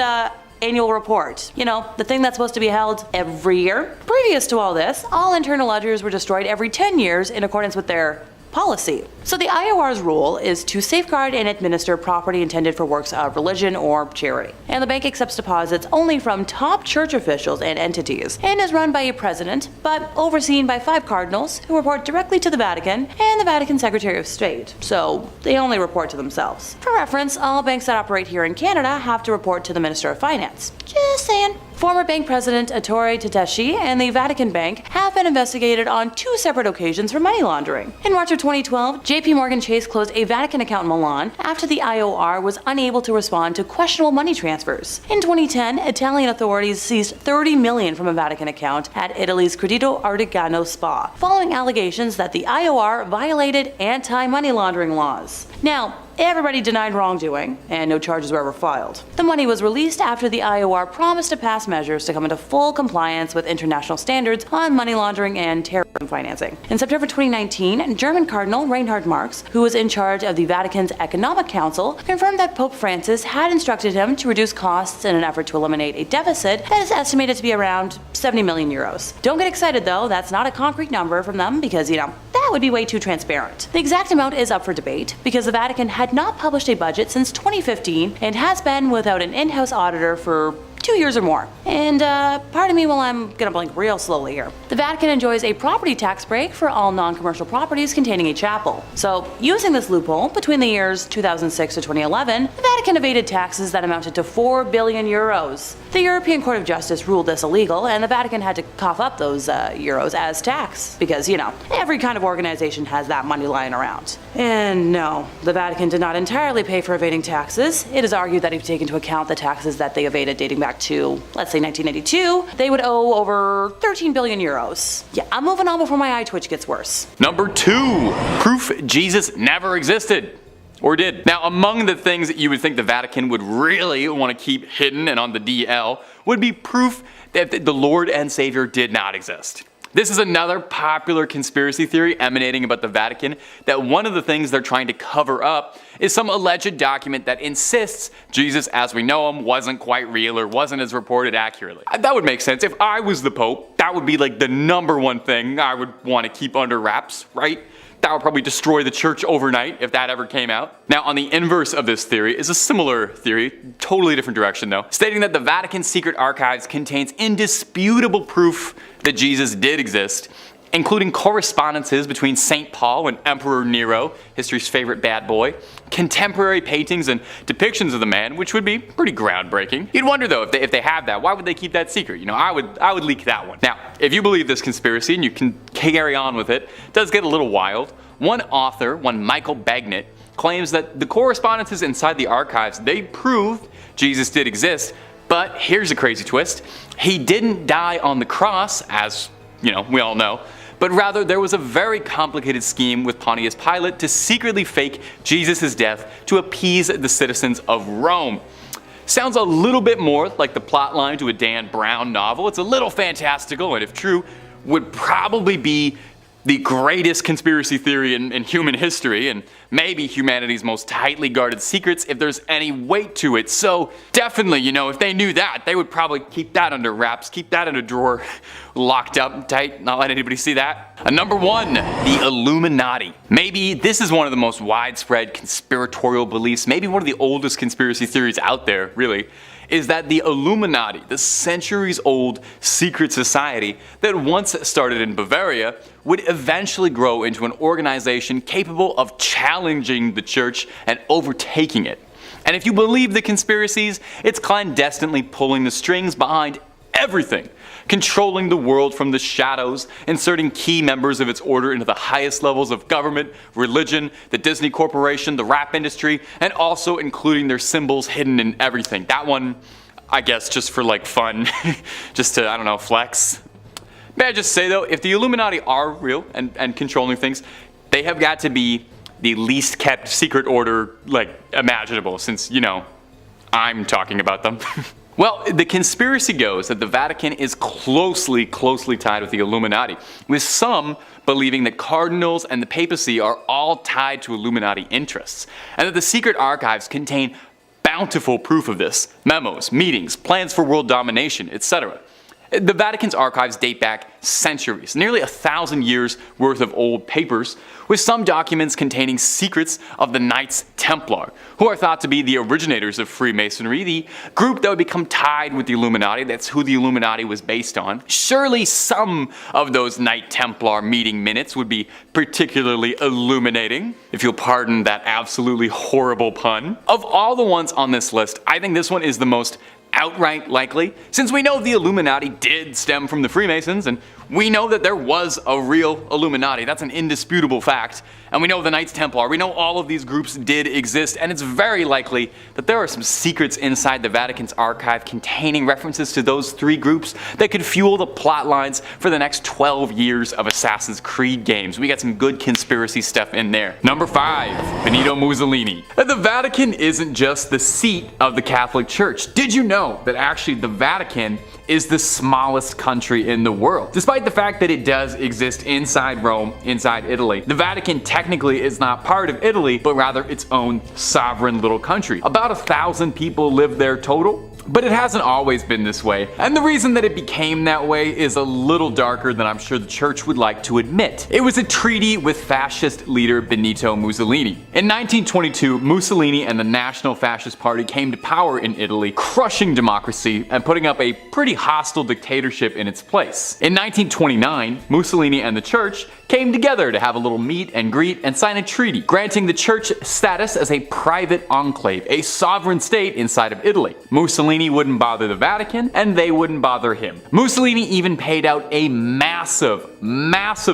annual report. The thing that's supposed to be held every year. Previous to all this, all internal ledgers were destroyed every 10 years in accordance with their policy. So the IOR's role is to safeguard and administer property intended for works of religion or charity. And the bank accepts deposits only from top church officials and entities, and is run by a president, but overseen by 5 cardinals who report directly to the Vatican and the Vatican Secretary of State. So they only report to themselves. For reference, all banks that operate here in Canada have to report to the Minister of Finance. Just saying. Former bank president Ettore Tedeschi and the Vatican Bank have been investigated on 2 separate occasions for money laundering. In March of 2012, JP Morgan Chase closed a Vatican account in Milan after the IOR was unable to respond to questionable money transfers. In 2010, Italian authorities seized 30 million from a Vatican account at Italy's Credito Artigiano Spa, following allegations that the IOR violated anti-money laundering laws. Now, everybody denied wrongdoing, and no charges were ever filed. The money was released after the IOR promised to pass measures to come into full compliance with international standards on money laundering and terrorism financing. In September 2019, German Cardinal Reinhard Marx, who was in charge of the Vatican's Economic Council, confirmed that Pope Francis had instructed him to reduce costs in an effort to eliminate a deficit that is estimated to be around 70 million euros. Don't get excited though, that's not a concrete number from them because, that would be way too transparent. The exact amount is up for debate because the Vatican had not published a budget since 2015 and has been without an in-house auditor for 2 years or more. And pardon me while I'm gonna blink real slowly here. The Vatican enjoys a property tax break for all non-commercial properties containing a chapel. So using this loophole, between the years 2006 to 2011, the Vatican evaded taxes that amounted to 4 billion euros. The European Court of Justice ruled this illegal, and the Vatican had to cough up those euros as tax. Because, every kind of organization has that money lying around. And no, the Vatican did not entirely pay for evading taxes. It is argued that if you take into account the taxes that they evaded dating back to, let's say 1992, they would owe over 13 billion euros. Yeah, I'm moving on before my eye twitch gets worse. Number 2. Proof Jesus never existed. Or did. Now, among the things that you would think the Vatican would really want to keep hidden and on the DL would be proof that the Lord and Savior did not exist. This is another popular conspiracy theory emanating about the Vatican, that one of the things they're trying to cover up is some alleged document that insists Jesus as we know him wasn't quite real or wasn't as reported accurately. That would make sense. If I was the Pope, that would be like the number one thing I would want to keep under wraps, right? That would probably destroy the church overnight if that ever came out. Now, on the inverse of this theory is a similar theory, totally different direction though, stating that the Vatican's secret archives contains indisputable proof that Jesus did exist, including correspondences between St. Paul and Emperor Nero, history's favorite bad boy, contemporary paintings and depictions of the man, which would be pretty groundbreaking. You'd wonder though, if they have that, why would they keep that secret? I would leak that one. Now, if you believe this conspiracy and you can carry on with it, it does get a little wild. One author, Michael Bagnet, claims that the correspondences inside the archives, they prove Jesus did exist, but here's a crazy twist. He didn't die on the cross, as, we all know, but rather there was a very complicated scheme with Pontius Pilate to secretly fake Jesus' death to appease the citizens of Rome. Sounds a little bit more like the plotline to a Dan Brown novel. It's a little fantastical, and if true, would probably be the greatest conspiracy theory in human history, and maybe humanity's most tightly guarded secrets if there's any weight to it. So definitely, if they knew that, they would probably keep that under wraps, keep that in a drawer, locked up tight, not let anybody see that. Number 1, the Illuminati. Maybe this is one of the most widespread conspiratorial beliefs, maybe one of the oldest conspiracy theories out there, really, is that the Illuminati, the centuries-old secret society that once started in Bavaria, would eventually grow into an organization capable of challenging the church and overtaking it. And if you believe the conspiracies, it's clandestinely pulling the strings behind everything, controlling the world from the shadows, inserting key members of its order into the highest levels of government, religion, the Disney Corporation, the rap industry, and also including their symbols hidden in everything. That one, I guess, just for fun, just to, flex. May I just say though, if the Illuminati are real and controlling things, they have got to be the least kept secret order, imaginable, since, I'm talking about them. Well, the conspiracy goes that the Vatican is closely tied with the Illuminati, with some believing that cardinals and the papacy are all tied to Illuminati interests, and that the secret archives contain bountiful proof of this: memos, meetings, plans for world domination, etc. The Vatican's archives date back centuries, nearly 1,000 years worth of old papers, with some documents containing secrets of the Knights Templar, who are thought to be the originators of Freemasonry, the group that would become tied with the Illuminati. That's who the Illuminati was based on. Surely some of those Knight Templar meeting minutes would be particularly illuminating, if you'll pardon that absolutely horrible pun. Of all the ones on this list, I think this one is the most outright likely, since we know the Illuminati did stem from the Freemasons, and We know that there was a real Illuminati. That's an indisputable fact. And we know the Knights Templar. We know all of these groups did exist, and it's very likely that there are some secrets inside the Vatican's archive containing references to those three groups that could fuel the plot lines for the next 12 years of Assassin's Creed games. We got some good conspiracy stuff in there. Number 5, Benito Mussolini. The Vatican isn't just the seat of the Catholic Church. Did you know that actually the Vatican is the smallest country in the world? Despite the fact that it does exist inside Rome, inside Italy, the Vatican technically is not part of Italy, but rather its own sovereign little country. About 1,000 people live there total. But it hasn't always been this way, and the reason that it became that way is a little darker than I'm sure the church would like to admit. It was a treaty with fascist leader Benito Mussolini. In 1922, Mussolini and the National Fascist Party came to power in Italy, crushing democracy and putting up a pretty hostile dictatorship in its place. In 1929, Mussolini and the church came together to have a little meet and greet and sign a treaty, granting the church status as a private enclave, a sovereign state inside of Italy. Mussolini wouldn't bother the Vatican, and they wouldn't bother him. Mussolini even paid out a massive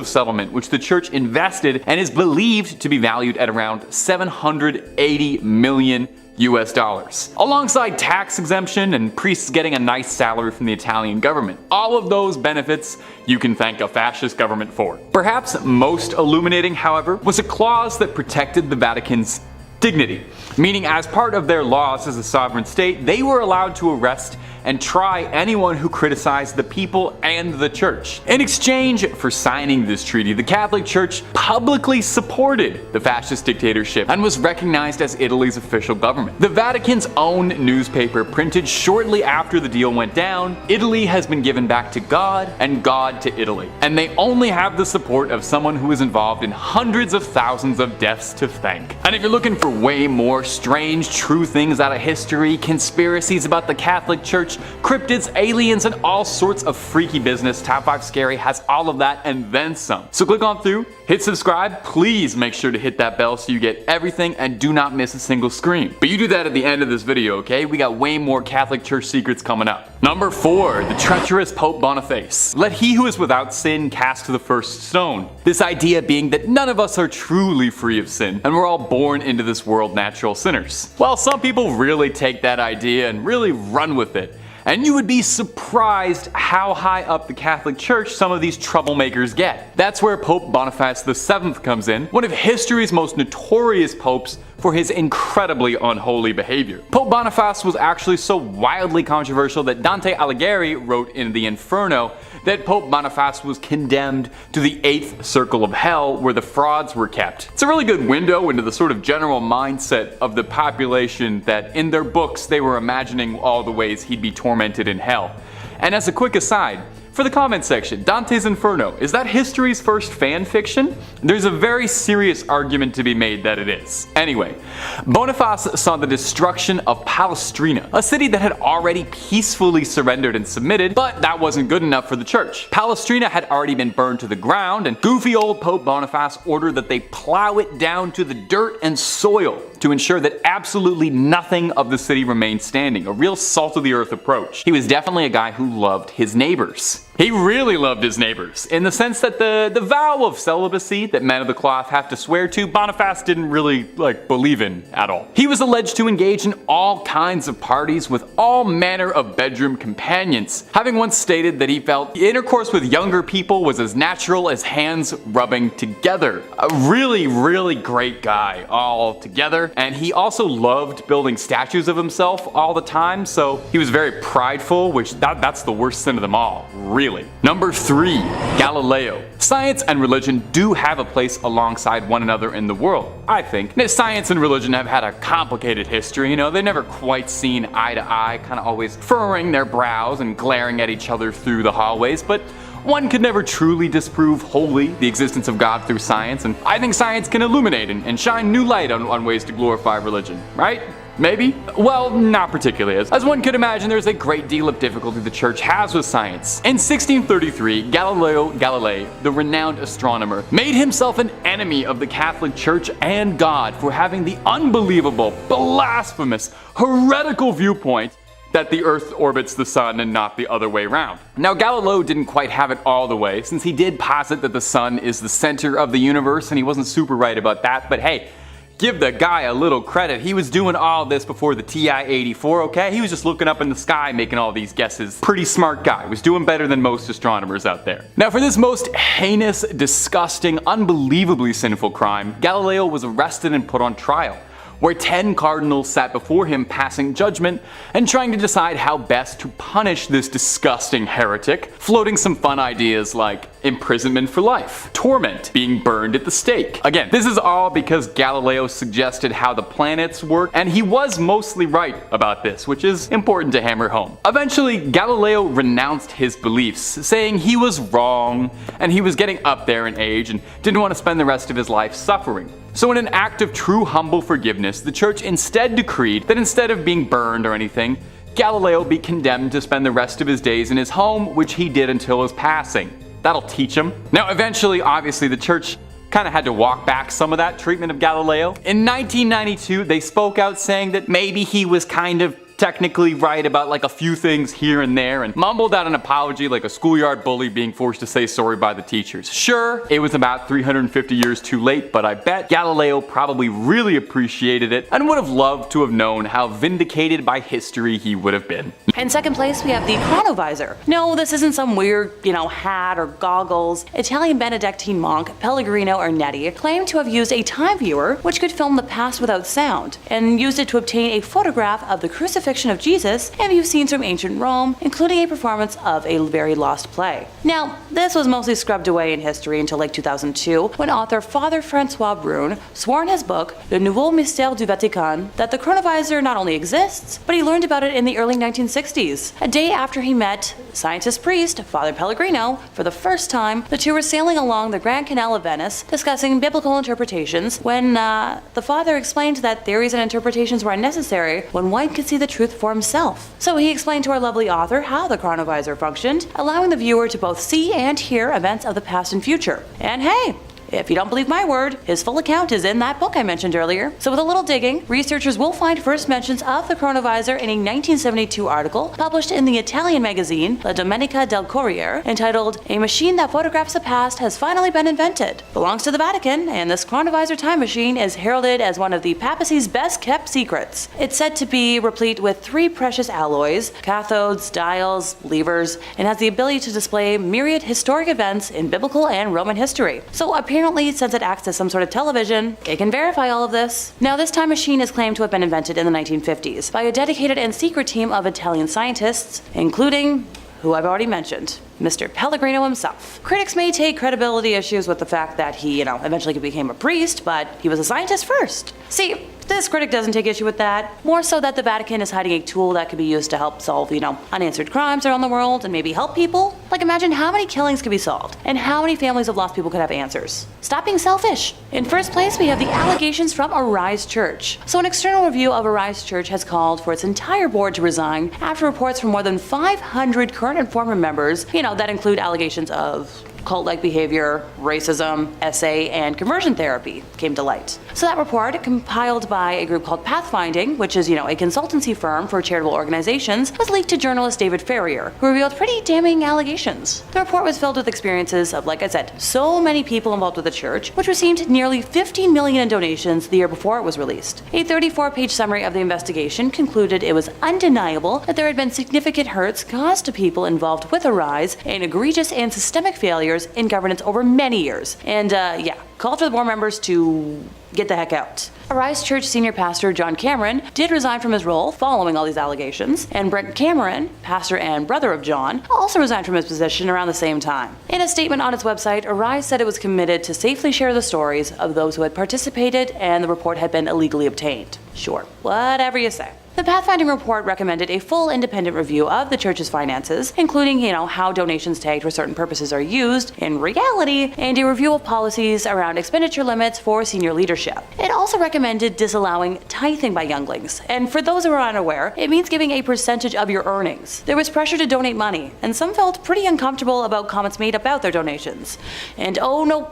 settlement, which the church invested and is believed to be valued at around 780 million US dollars, alongside tax exemption and priests getting a nice salary from the Italian government. All of those benefits you can thank a fascist government for. Perhaps most illuminating, however, was a clause that protected the Vatican's dignity, meaning as part of their laws as a sovereign state, they were allowed to arrest and try anyone who criticized the people and the church. In exchange for signing this treaty, the Catholic Church publicly supported the fascist dictatorship and was recognized as Italy's official government. The Vatican's own newspaper printed shortly after the deal went down, "Italy has been given back to God and God to Italy." And they only have the support of someone who is involved in hundreds of thousands of deaths to thank. And if you're looking for way more strange, true things out of history, conspiracies about the Catholic Church, cryptids, aliens, and all sorts of freaky business, Top 5 Scary has all of that and then some. So click on through, hit subscribe, please make sure to hit that bell so you get everything and do not miss a single scream. But you do that at the end of this video, okay? We got way more Catholic Church secrets coming up. Number 4, the treacherous Pope Boniface. Let he who is without sin cast the first stone. This idea being that none of us are truly free of sin, and we're all born into this world natural sinners. Well, some people really take that idea and really run with it. And you would be surprised how high up the Catholic Church some of these troublemakers get. That's where Pope Boniface VII comes in, one of history's most notorious popes for his incredibly unholy behavior. Pope Boniface was actually so wildly controversial that Dante Alighieri wrote in the Inferno that Pope Boniface was condemned to the 8th circle of hell where the frauds were kept. It's a really good window into the sort of general mindset of the population that in their books they were imagining all the ways he'd be tormented in hell. And as a quick aside, for the comment section, Dante's Inferno, is that history's first fan fiction? There's a very serious argument to be made that it is. Anyway, Boniface saw the destruction of Palestrina, a city that had already peacefully surrendered and submitted, but that wasn't good enough for the church. Palestrina had already been burned to the ground, and goofy old Pope Boniface ordered that they plow it down to the dirt and soil to ensure that absolutely nothing of the city remained standing, a real salt of the earth approach. He was definitely a guy who loved his neighbors. He really loved his neighbors, in the sense that the vow of celibacy that men of the cloth have to swear to, Boniface didn't really believe in at all. He was alleged to engage in all kinds of parties with all manner of bedroom companions, having once stated that he felt intercourse with younger people was as natural as hands rubbing together. A really, really great guy all together, and he also loved building statues of himself all the time, so he was very prideful, which that's the worst sin of them all, really. Number 3, Galileo. Science and religion do have a place alongside one another in the world, I think. Now, science and religion have had a complicated history, you know, they've never quite seen eye to eye, kind of always furrowing their brows and glaring at each other through the hallways, but one could never truly disprove wholly the existence of God through science, and I think science can illuminate and shine new light on ways to glorify religion, right? Maybe? Well, not particularly. As one could imagine, there's a great deal of difficulty the church has with science. In 1633, Galileo Galilei, the renowned astronomer, made himself an enemy of the Catholic Church and God for having the unbelievable, blasphemous, heretical viewpoint that the Earth orbits the sun and not the other way around. Now, Galileo didn't quite have it all the way, since he did posit that the sun is the center of the universe, and he wasn't super right about that, but hey, give the guy a little credit. He was doing all this before the TI-84, okay? He was just looking up in the sky making all these guesses. Pretty smart guy. Was doing better than most astronomers out there. Now, for this most heinous, disgusting, unbelievably sinful crime, Galileo was arrested and put on trial, where 10 cardinals sat before him passing judgment and trying to decide how best to punish this disgusting heretic, floating some fun ideas like imprisonment for life, torment, being burned at the stake. Again, this is all because Galileo suggested how the planets work, and he was mostly right about this, which is important to hammer home. Eventually, Galileo renounced his beliefs, saying he was wrong and he was getting up there in age and didn't want to spend the rest of his life suffering. So in an act of true humble forgiveness, the church instead decreed that instead of being burned or anything, Galileo be condemned to spend the rest of his days in his home, which he did until his passing. That'll teach him. Now eventually, obviously, the church kind of had to walk back some of that treatment of Galileo. In 1992, they spoke out saying that maybe he was kind of technically right about like a few things here and there, and mumbled out an apology like a schoolyard bully being forced to say sorry by the teachers. Sure, it was about 350 years too late, but I bet Galileo probably really appreciated it and would have loved to have known how vindicated by history he would have been. In second place, we have the Chronovisor. No, this isn't some weird, hat or goggles. Italian Benedictine monk Pellegrino Ernetti claimed to have used a time viewer which could film the past without sound, and used it to obtain a photograph of the crucifixion of Jesus and view scenes from ancient Rome, including a performance of a very lost play. Now, this was mostly scrubbed away in history until like 2002, when author Father Francois Brune swore in his book, Le Nouveau Mystère du Vatican, that the Chronovisor not only exists, but he learned about it in the early 1960s. A day after he met scientist priest Father Pellegrino for the first time, the two were sailing along the Grand Canal of Venice, discussing biblical interpretations, when the father explained that theories and interpretations were unnecessary when one could see the truth for himself. So he explained to our lovely author how the Chronovisor functioned, allowing the viewer to both see and hear events of the past and future. And hey, if you don't believe my word, his full account is in that book I mentioned earlier. So with a little digging, researchers will find first mentions of the Chronovisor in a 1972 article published in the Italian magazine La Domenica del Corriere, entitled "A Machine That Photographs the Past Has Finally Been Invented." Belongs to the Vatican, and this Chronovisor time machine is heralded as one of the papacy's best kept secrets. It's said to be replete with 3 precious alloys, cathodes, dials, levers, and has the ability to display myriad historic events in biblical and Roman history. So apparently, since it acts as some sort of television, it can verify all of this. Now, this time machine is claimed to have been invented in the 1950s by a dedicated and secret team of Italian scientists, including who I've already mentioned, Mr. Pellegrino himself. Critics may take credibility issues with the fact that he, eventually became a priest, but he was a scientist first. See, this critic doesn't take issue with that, more so that the Vatican is hiding a tool that could be used to help solve, unanswered crimes around the world and maybe help people. Like, imagine how many killings could be solved and how many families of lost people could have answers. Stop being selfish. In first place, we have the allegations from Arise Church. So an external review of Arise Church has called for its entire board to resign after reports from more than 500 current and former members, that include allegations of cult-like behavior, racism, SA, and conversion therapy came to light. So that report, compiled by a group called Pathfinding, which is, a consultancy firm for charitable organizations, was leaked to journalist David Ferrier, who revealed pretty damning allegations. The report was filled with experiences of, like I said, so many people involved with the church, which received nearly $15 million in donations the year before it was released. A 34-page summary of the investigation concluded it was undeniable that there had been significant hurts caused to people involved with Arise and egregious and systemic failures in governance over many years. And called for the board members to get the heck out. Arise Church senior pastor John Cameron did resign from his role following all these allegations, and Brent Cameron, pastor and brother of John, also resigned from his position around the same time. In a statement on its website, Arise said it was committed to safely share the stories of those who had participated and the report had been illegally obtained. Sure, whatever you say. The Pathfinding report recommended a full independent review of the church's finances, including, how donations tagged for certain purposes are used in reality, and a review of policies around expenditure limits for senior leadership. It also recommended disallowing tithing by younglings, and for those who are unaware, it means giving a percentage of your earnings. There was pressure to donate money, and some felt pretty uncomfortable about comments made about their donations. And oh no,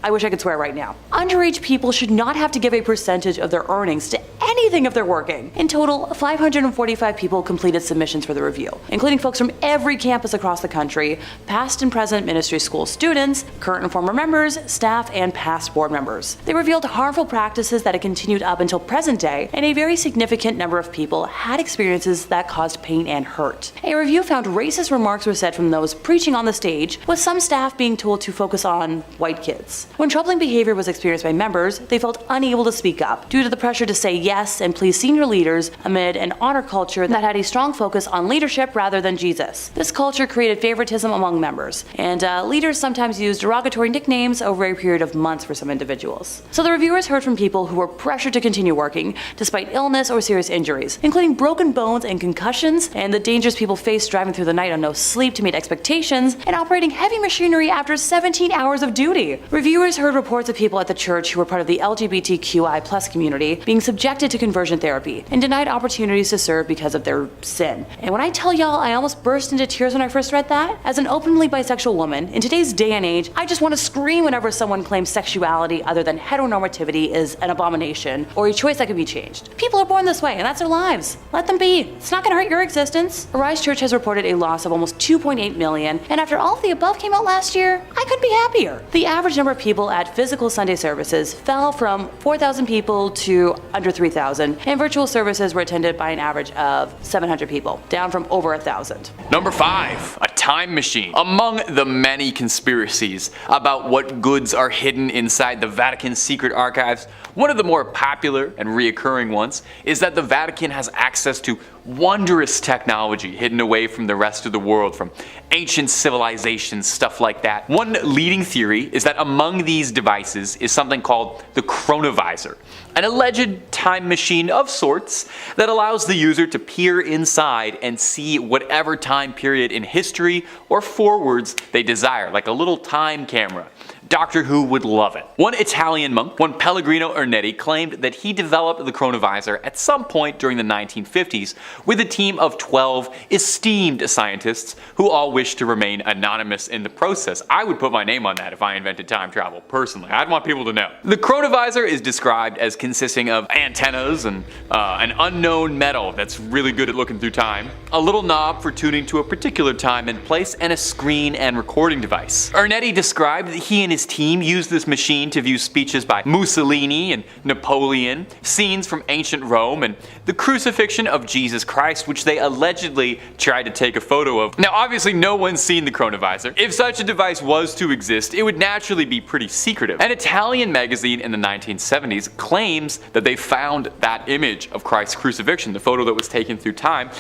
I wish I could swear right now. Underage people should not have to give a percentage of their earnings to anything if they're working. In total, 545 people completed submissions for the review, including folks from every campus across the country, past and present ministry school students, current and former members, staff, and past board members. They revealed harmful practices that had continued up until present day, and a very significant number of people had experiences that caused pain and hurt. A review found racist remarks were said from those preaching on the stage, with some staff being told to focus on white kids. When troubling behavior was experienced by members, they felt unable to speak up due to the pressure to say yes and please senior leaders amid an honor culture that had a strong focus on leadership rather than Jesus. This culture created favoritism among members, and leaders sometimes used derogatory nicknames over a period of months for some individuals. So the reviewers heard from people who were pressured to continue working despite illness or serious injuries, including broken bones and concussions, and the dangers people faced driving through the night on no sleep to meet expectations, and operating heavy machinery after 17 hours of duty. Reviewers heard reports of people at the church who were part of the LGBTQI+ community being subjected to conversion therapy and denied opportunities to serve because of their sin. And when I tell y'all I almost burst into tears when I first read that, as an openly bisexual woman, in today's day and age, I just want to scream whenever someone claims sexuality other than heteronormativity is an abomination or a choice that can be changed. People are born this way, and that's their lives. Let them be. It's not going to hurt your existence. Arise Church has reported a loss of almost 2.8 million, and after all of the above came out last year, I couldn't be happier. The average number of people at physical Sunday services fell from 4,000 people to under 3,000, and virtual services were attended by an average of 700 people, down from over 1,000. Number 5, a time machine. Among the many conspiracies about what goods are hidden inside the Vatican's secret archives, one of the more popular and reoccurring ones is that the Vatican has access to wondrous technology hidden away from the rest of the world, from ancient civilizations, stuff like that. One leading theory is that among these devices is something called the Chronovisor, an alleged time machine of sorts that allows the user to peer inside and see whatever time period in history or forwards they desire, like a little time camera. Doctor Who would love it. One Italian monk, one Pellegrino Ernetti, claimed that he developed the Chronovisor at some point during the 1950s with a team of 12 esteemed scientists who all wished to remain anonymous in the process. I would put my name on that if I invented time travel, personally. I'd want people to know. The Chronovisor is described as consisting of antennas and an unknown metal that's really good at looking through time, a little knob for tuning to a particular time and place, and a screen and recording device. Ernetti described that he and his team used this machine to view speeches by Mussolini and Napoleon, scenes from ancient Rome, and the crucifixion of Jesus Christ, which they allegedly tried to take a photo of. Now obviously no one's seen the Chronovisor. If such a device was to exist, it would naturally be pretty secretive. An Italian magazine in the 1970s claims that they found that image of Christ's crucifixion, the photo that was taken through time,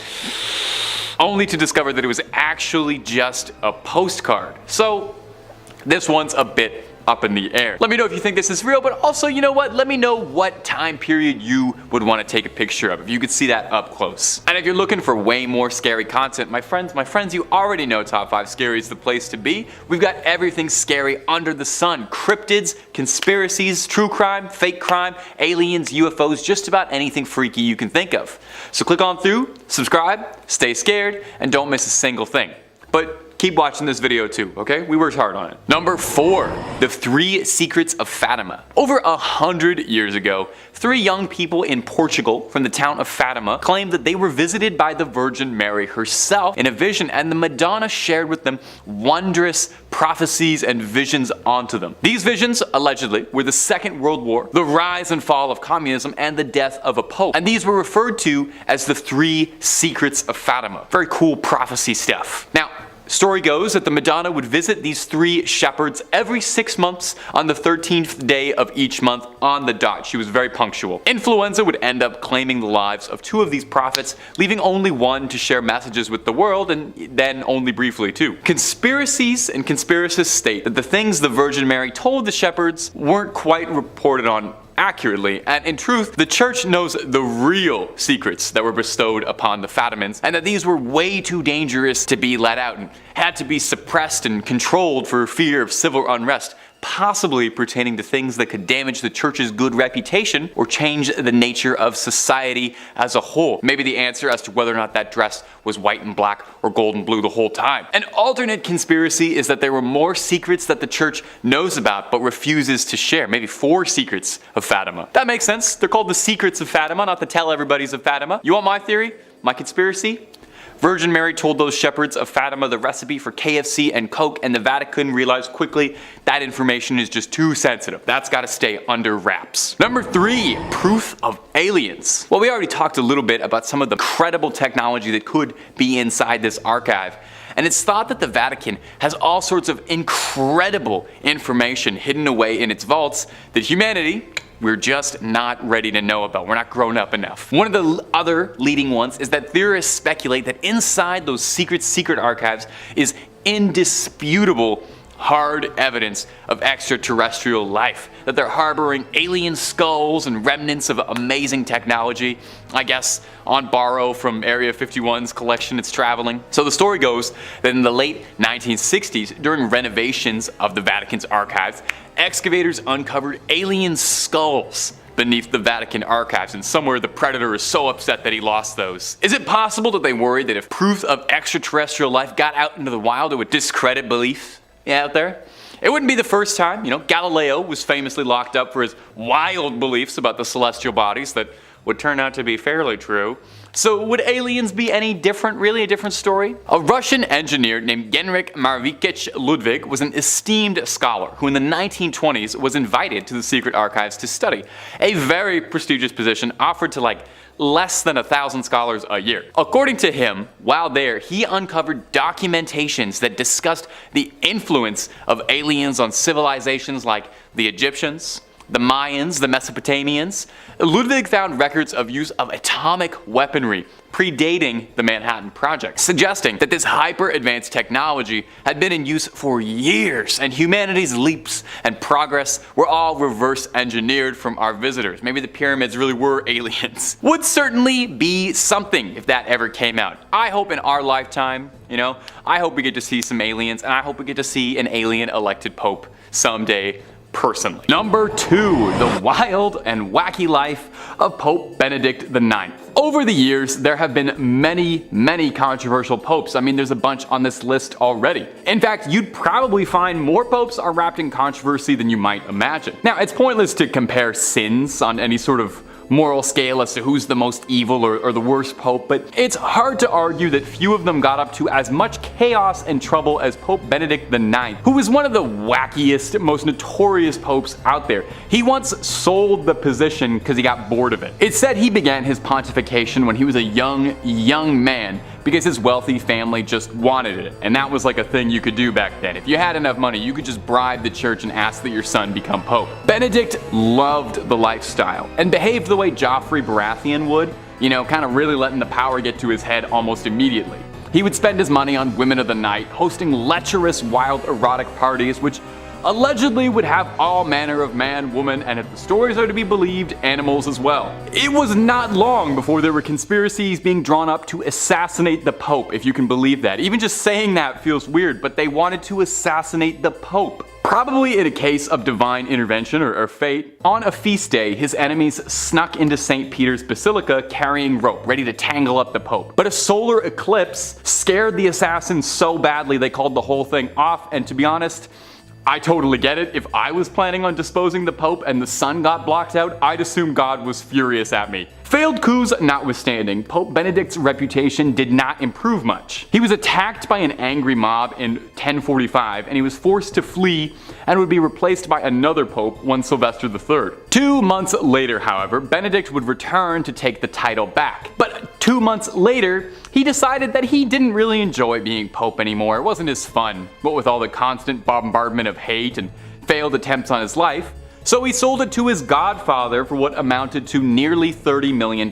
only to discover that it was actually just a postcard. So this one's a bit up in the air. Let me know if you think this is real, but also, you know what? Let me know what time period you would want to take a picture of, if you could see that up close. And if you're looking for way more scary content, my friends, you already know Top 5 Scary is the place to be. We've got everything scary under the sun. Cryptids, conspiracies, true crime, fake crime, aliens, UFOs, just about anything freaky you can think of. So click on through, subscribe, stay scared, and don't miss a single thing. But keep watching this video too, okay? We worked hard on it. Number 4, the 3 secrets of Fatima. Over 100 years ago, 3 young people in Portugal from the town of Fatima claimed that they were visited by the Virgin Mary herself in a vision, and the Madonna shared with them wondrous prophecies and visions onto them. These visions, allegedly, were the Second World War, the rise and fall of communism, and the death of a pope. And these were referred to as the 3 secrets of Fatima. Very cool prophecy stuff. Now, story goes that the Madonna would visit these 3 shepherds every 6 months on the 13th day of each month on the dot. She was very punctual. Influenza would end up claiming the lives of 2 of these prophets, leaving only one to share messages with the world, and then only briefly too. Conspiracies and conspiracists state that the things the Virgin Mary told the shepherds weren't quite reported on accurately, and in truth, the church knows the real secrets that were bestowed upon the Fatimans, and that these were way too dangerous to be let out and had to be suppressed and controlled for fear of civil unrest. possibly pertaining to things that could damage the church's good reputation or change the nature of society as a whole. Maybe the answer as to whether or not that dress was white and black or gold and blue the whole time. An alternate conspiracy is that there were more secrets that the church knows about but refuses to share. Maybe 4 secrets of Fatima. That makes sense. They're called the secrets of Fatima, not the tell everybody's of Fatima. You want my theory? My conspiracy? Virgin Mary told those shepherds of Fatima the recipe for KFC and Coke, and the Vatican realized quickly that information is just too sensitive. That's got to stay under wraps. Number 3, proof of aliens. Well, we already talked a little bit about some of the incredible technology that could be inside this archive. And it's thought that the Vatican has all sorts of incredible information hidden away in its vaults that humanity, we're just not ready to know about. We're not grown up enough. One of the other leading ones is that theorists speculate that inside those secret archives is indisputable hard evidence of extraterrestrial life, that they're harboring alien skulls and remnants of amazing technology, I guess on borrow from Area 51's collection it's traveling. So the story goes that in the late 1960s, during renovations of the Vatican's archives, excavators uncovered alien skulls beneath the Vatican archives, and somewhere the predator is so upset that he lost those. Is it possible that they worried that if proof of extraterrestrial life got out into the wild, it would discredit belief out there? It wouldn't be the first time. Galileo was famously locked up for his wild beliefs about the celestial bodies that would turn out to be fairly true. So would aliens be any different? Really a different story? A Russian engineer named Genrikh Markovich Ludwig was an esteemed scholar who in the 1920s was invited to the secret archives to study. A very prestigious position offered to less than 1,000 scholars a year. According to him, while there, he uncovered documentations that discussed the influence of aliens on civilizations like the Egyptians, the Mayans, the Mesopotamians. Ludwig found records of use of atomic weaponry predating the Manhattan Project, suggesting that this hyper-advanced technology had been in use for years, and humanity's leaps and progress were all reverse engineered from our visitors. Maybe the pyramids really were aliens. Would certainly be something if that ever came out. I hope in our lifetime, I hope we get to see some aliens, and I hope we get to see an alien elected pope someday. Personally. Number 2, the wild and wacky life of Pope Benedict IX. Over the years, there have been many controversial popes. I mean, there's a bunch on this list already. In fact, you'd probably find more popes are wrapped in controversy than you might imagine. Now, it's pointless to compare sins on any sort of moral scale as to who's the most evil or the worst pope, but it's hard to argue that few of them got up to as much chaos and trouble as Pope Benedict IX, who was one of the wackiest, most notorious popes out there. He once sold the position because he got bored of it. It's said he began his pontification when he was a young man because his wealthy family just wanted it, and that was like a thing you could do back then. If you had enough money, you could just bribe the church and ask that your son become pope. Benedict loved the lifestyle and behaved the way Joffrey Baratheon would, kind of really letting the power get to his head almost immediately. He would spend his money on women of the night, hosting lecherous, wild, erotic parties, which allegedly would have all manner of man, woman, and if the stories are to be believed, animals as well. It was not long before there were conspiracies being drawn up to assassinate the Pope, if you can believe that. Even just saying that feels weird, but they wanted to assassinate the Pope. Probably in a case of divine intervention or fate, on a feast day, his enemies snuck into St. Peter's Basilica carrying rope, ready to tangle up the Pope. But a solar eclipse scared the assassins so badly they called the whole thing off, and to be honest, I totally get it. If I was planning on disposing the Pope and the sun got blocked out, I'd assume God was furious at me. Failed coups notwithstanding, Pope Benedict's reputation did not improve much. He was attacked by an angry mob in 1045, and he was forced to flee and would be replaced by another pope, one Sylvester III. 2 months later, however, Benedict would return to take the title back. But 2 months later, he decided that he didn't really enjoy being pope anymore. It wasn't as fun, what with all the constant bombardment of hate and failed attempts on his life. So he sold it to his godfather for what amounted to nearly $30 million.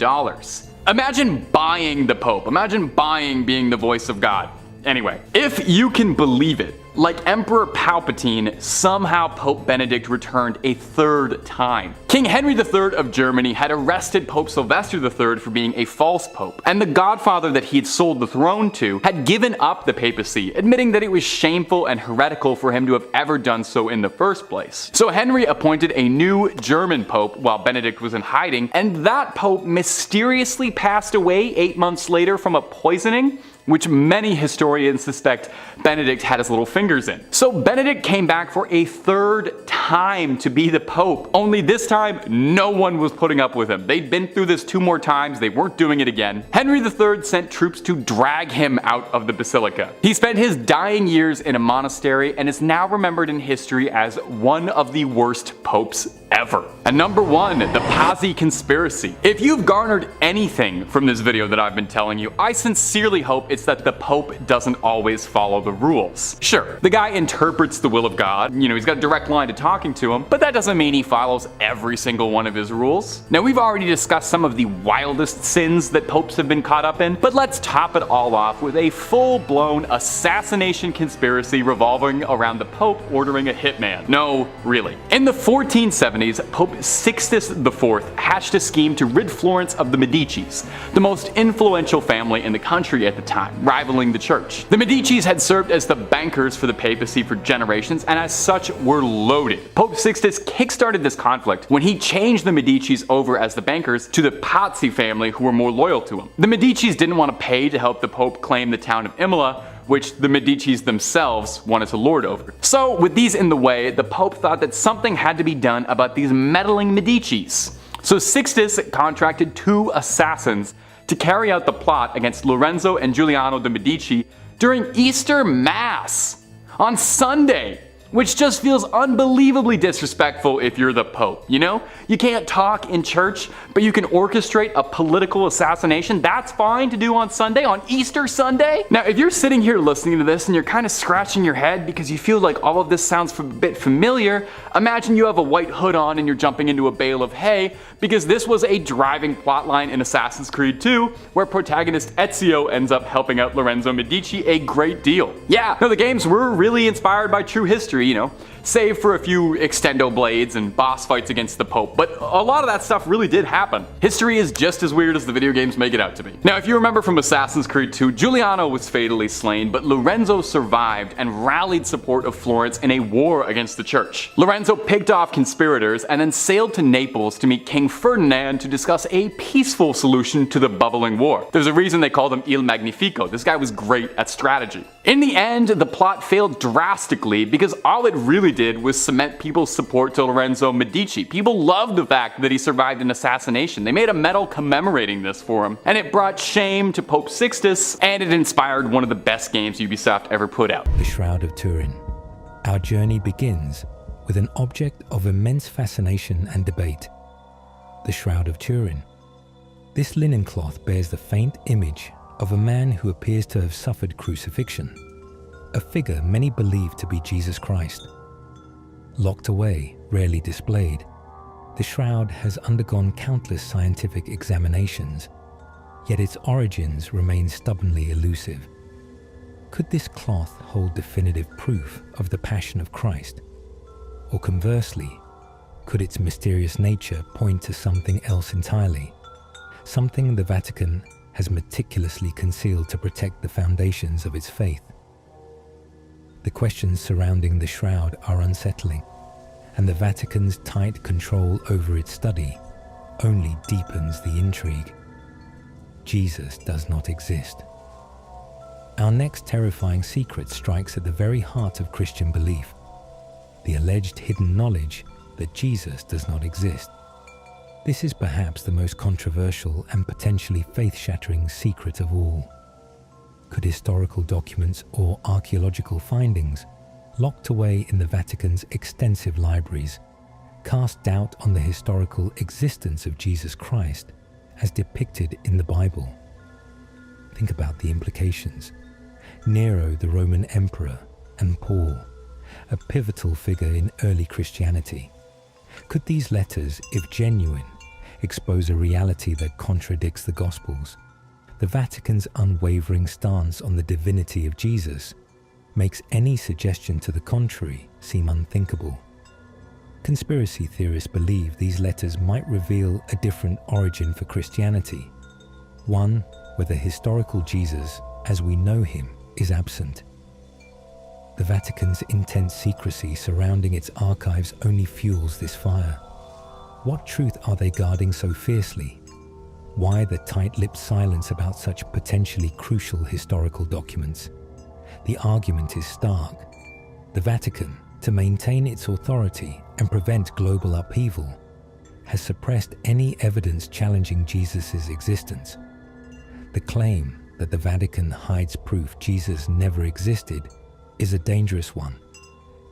Imagine buying the Pope. Imagine buying being the voice of God. Anyway, if you can believe it, like Emperor Palpatine, somehow Pope Benedict returned a third time. King Henry III of Germany had arrested Pope Sylvester III for being a false pope, and the godfather that he had sold the throne to had given up the papacy, admitting that it was shameful and heretical for him to have ever done so in the first place. So Henry appointed a new German pope while Benedict was in hiding, and that pope mysteriously passed away 8 months later from a poisoning, which many historians suspect Benedict had his little fingers in. So Benedict came back for a third time to be the pope, only this time no one was putting up with him. They'd been through this 2 more times, they weren't doing it again. Henry III sent troops to drag him out of the basilica. He spent his dying years in a monastery and is now remembered in history as one of the worst popes ever. And number 1, the Pazzi conspiracy. If you've garnered anything from this video that I've been telling you, I sincerely hope it's that the Pope doesn't always follow the rules. Sure, the guy interprets the will of God, he's got a direct line to talking to him, but that doesn't mean he follows every single one of his rules. Now, we've already discussed some of the wildest sins that popes have been caught up in, but let's top it all off with a full-blown assassination conspiracy revolving around the Pope ordering a hitman. No, really. In the 1470s, Pope Sixtus IV hatched a scheme to rid Florence of the Medicis, the most influential family in the country at the time, rivaling the church. The Medicis had served as the bankers for the papacy for generations, and as such were loaded. Pope Sixtus kickstarted this conflict when he changed the Medicis over as the bankers to the Pazzi family, who were more loyal to him. The Medicis didn't want to pay to help the Pope claim the town of Imola, which the Medicis themselves wanted to lord over. So with these in the way, the Pope thought that something had to be done about these meddling Medicis. So Sixtus contracted 2 assassins to carry out the plot against Lorenzo and Giuliano de' Medici during Easter Mass on Sunday, which just feels unbelievably disrespectful if you're the Pope, You can't talk in church, but you can orchestrate a political assassination. That's fine to do on Sunday, on Easter Sunday? Now, if you're sitting here listening to this and you're kind of scratching your head because you feel like all of this sounds a bit familiar, imagine you have a white hood on and you're jumping into a bale of hay, because this was a driving plotline in Assassin's Creed 2, where protagonist Ezio ends up helping out Lorenzo Medici a great deal. Yeah, no, the games were really inspired by true history, save for a few extendo blades and boss fights against the Pope, but a lot of that stuff really did happen. History is just as weird as the video games make it out to be. Now, if you remember from Assassin's Creed 2, Giuliano was fatally slain, but Lorenzo survived and rallied support of Florence in a war against the church. Lorenzo picked off conspirators and then sailed to Naples to meet King Ferdinand to discuss a peaceful solution to the bubbling war. There's a reason they called him Il Magnifico. This guy was great at strategy. In the end, the plot failed drastically because all it really did was cement people's support to Lorenzo Medici. People loved the fact that he survived an assassination. They made a medal commemorating this for him, and it brought shame to Pope Sixtus, and it inspired one of the best games Ubisoft ever put out. The Shroud of Turin. Our journey begins with an object of immense fascination and debate. The Shroud of Turin. This linen cloth bears the faint image of a man who appears to have suffered crucifixion, a figure many believe to be Jesus Christ. Locked away, rarely displayed, the shroud has undergone countless scientific examinations, yet its origins remain stubbornly elusive. Could this cloth hold definitive proof of the Passion of Christ? Or conversely, could its mysterious nature point to something else entirely, something the Vatican has meticulously concealed to protect the foundations of its faith? The questions surrounding the shroud are unsettling, and the Vatican's tight control over its study only deepens the intrigue. Jesus does not exist. Our next terrifying secret strikes at the very heart of Christian belief, the alleged hidden knowledge that Jesus does not exist. This is perhaps the most controversial and potentially faith-shattering secret of all. Could historical documents or archaeological findings, locked away in the Vatican's extensive libraries, cast doubt on the historical existence of Jesus Christ as depicted in the Bible? Think about the implications. Nero, the Roman emperor, and Paul, a pivotal figure in early Christianity. Could these letters, if genuine, expose a reality that contradicts the Gospels? the Vatican's unwavering stance on the divinity of Jesus makes any suggestion to the contrary seem unthinkable. Conspiracy theorists believe these letters might reveal a different origin for Christianity, one where the historical Jesus, as we know him, is absent. The Vatican's intense secrecy surrounding its archives only fuels this fire. What truth are they guarding so fiercely? Why the tight-lipped silence about such potentially crucial historical documents? The argument is stark. The Vatican, to maintain its authority and prevent global upheaval, has suppressed any evidence challenging Jesus' existence. The claim that the Vatican hides proof Jesus never existed is a dangerous one,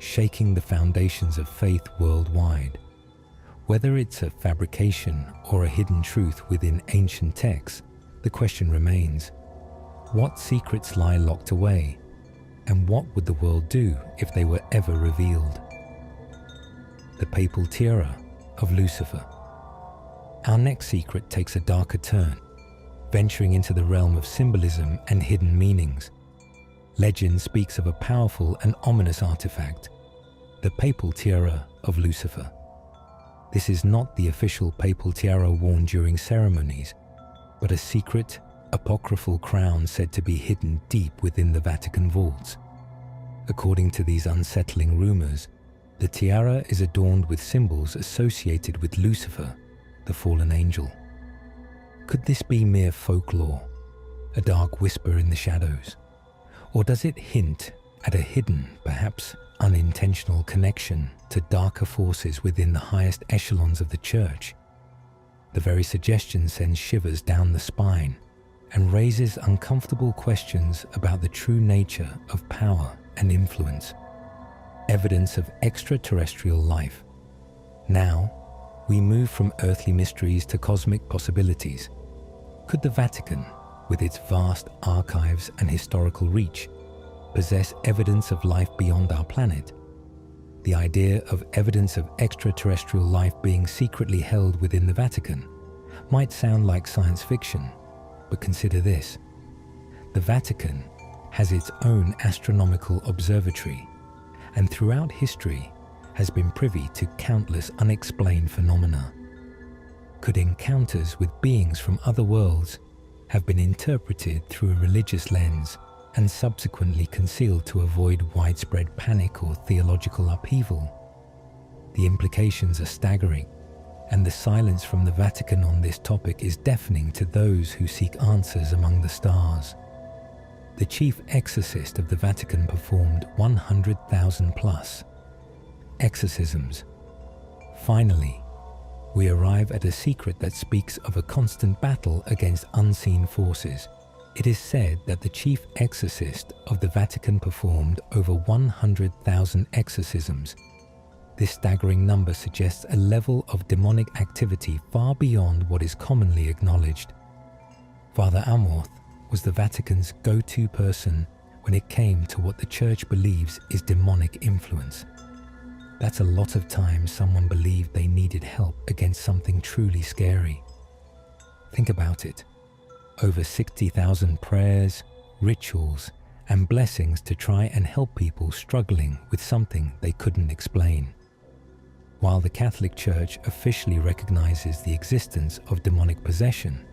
shaking the foundations of faith worldwide. Whether it's a fabrication or a hidden truth within ancient texts, the question remains: what secrets lie locked away, and what would the world do if they were ever revealed? The Papal Tiara of Lucifer. Our next secret takes a darker turn, venturing into the realm of symbolism and hidden meanings. Legend speaks of a powerful and ominous artifact, the Papal Tiara of Lucifer. This is not the official papal tiara worn during ceremonies, but a secret, apocryphal crown said to be hidden deep within the Vatican vaults. According to these unsettling rumors, the tiara is adorned with symbols associated with Lucifer, the fallen angel. Could this be mere folklore, a dark whisper in the shadows? Or does it hint at a hidden, perhaps unintentional connection to darker forces within the highest echelons of the Church? The very suggestion sends shivers down the spine and raises uncomfortable questions about the true nature of power and influence. Evidence of extraterrestrial life. Now, we move from earthly mysteries to cosmic possibilities. Could the Vatican, with its vast archives and historical reach, possess evidence of life beyond our planet? The idea of evidence of extraterrestrial life being secretly held within the Vatican might sound like science fiction, but consider this. The Vatican has its own astronomical observatory, and throughout history has been privy to countless unexplained phenomena. Could encounters with beings from other worlds have been interpreted through a religious lens and subsequently concealed to avoid widespread panic or theological upheaval? The implications are staggering, and the silence from the Vatican on this topic is deafening to those who seek answers among the stars. The chief exorcist of the Vatican performed 100,000 plus exorcisms. Finally, we arrive at a secret that speaks of a constant battle against unseen forces. It is said that the chief exorcist of the Vatican performed over 100,000 exorcisms. This staggering number suggests a level of demonic activity far beyond what is commonly acknowledged. Father Amorth was the Vatican's go-to person when it came to what the Church believes is demonic influence. That's a lot of times someone believed they needed help against something truly scary. Think about it. Over 60,000 prayers, rituals, and blessings to try and help people struggling with something they couldn't explain. While the Catholic Church officially recognizes the existence of demonic possession,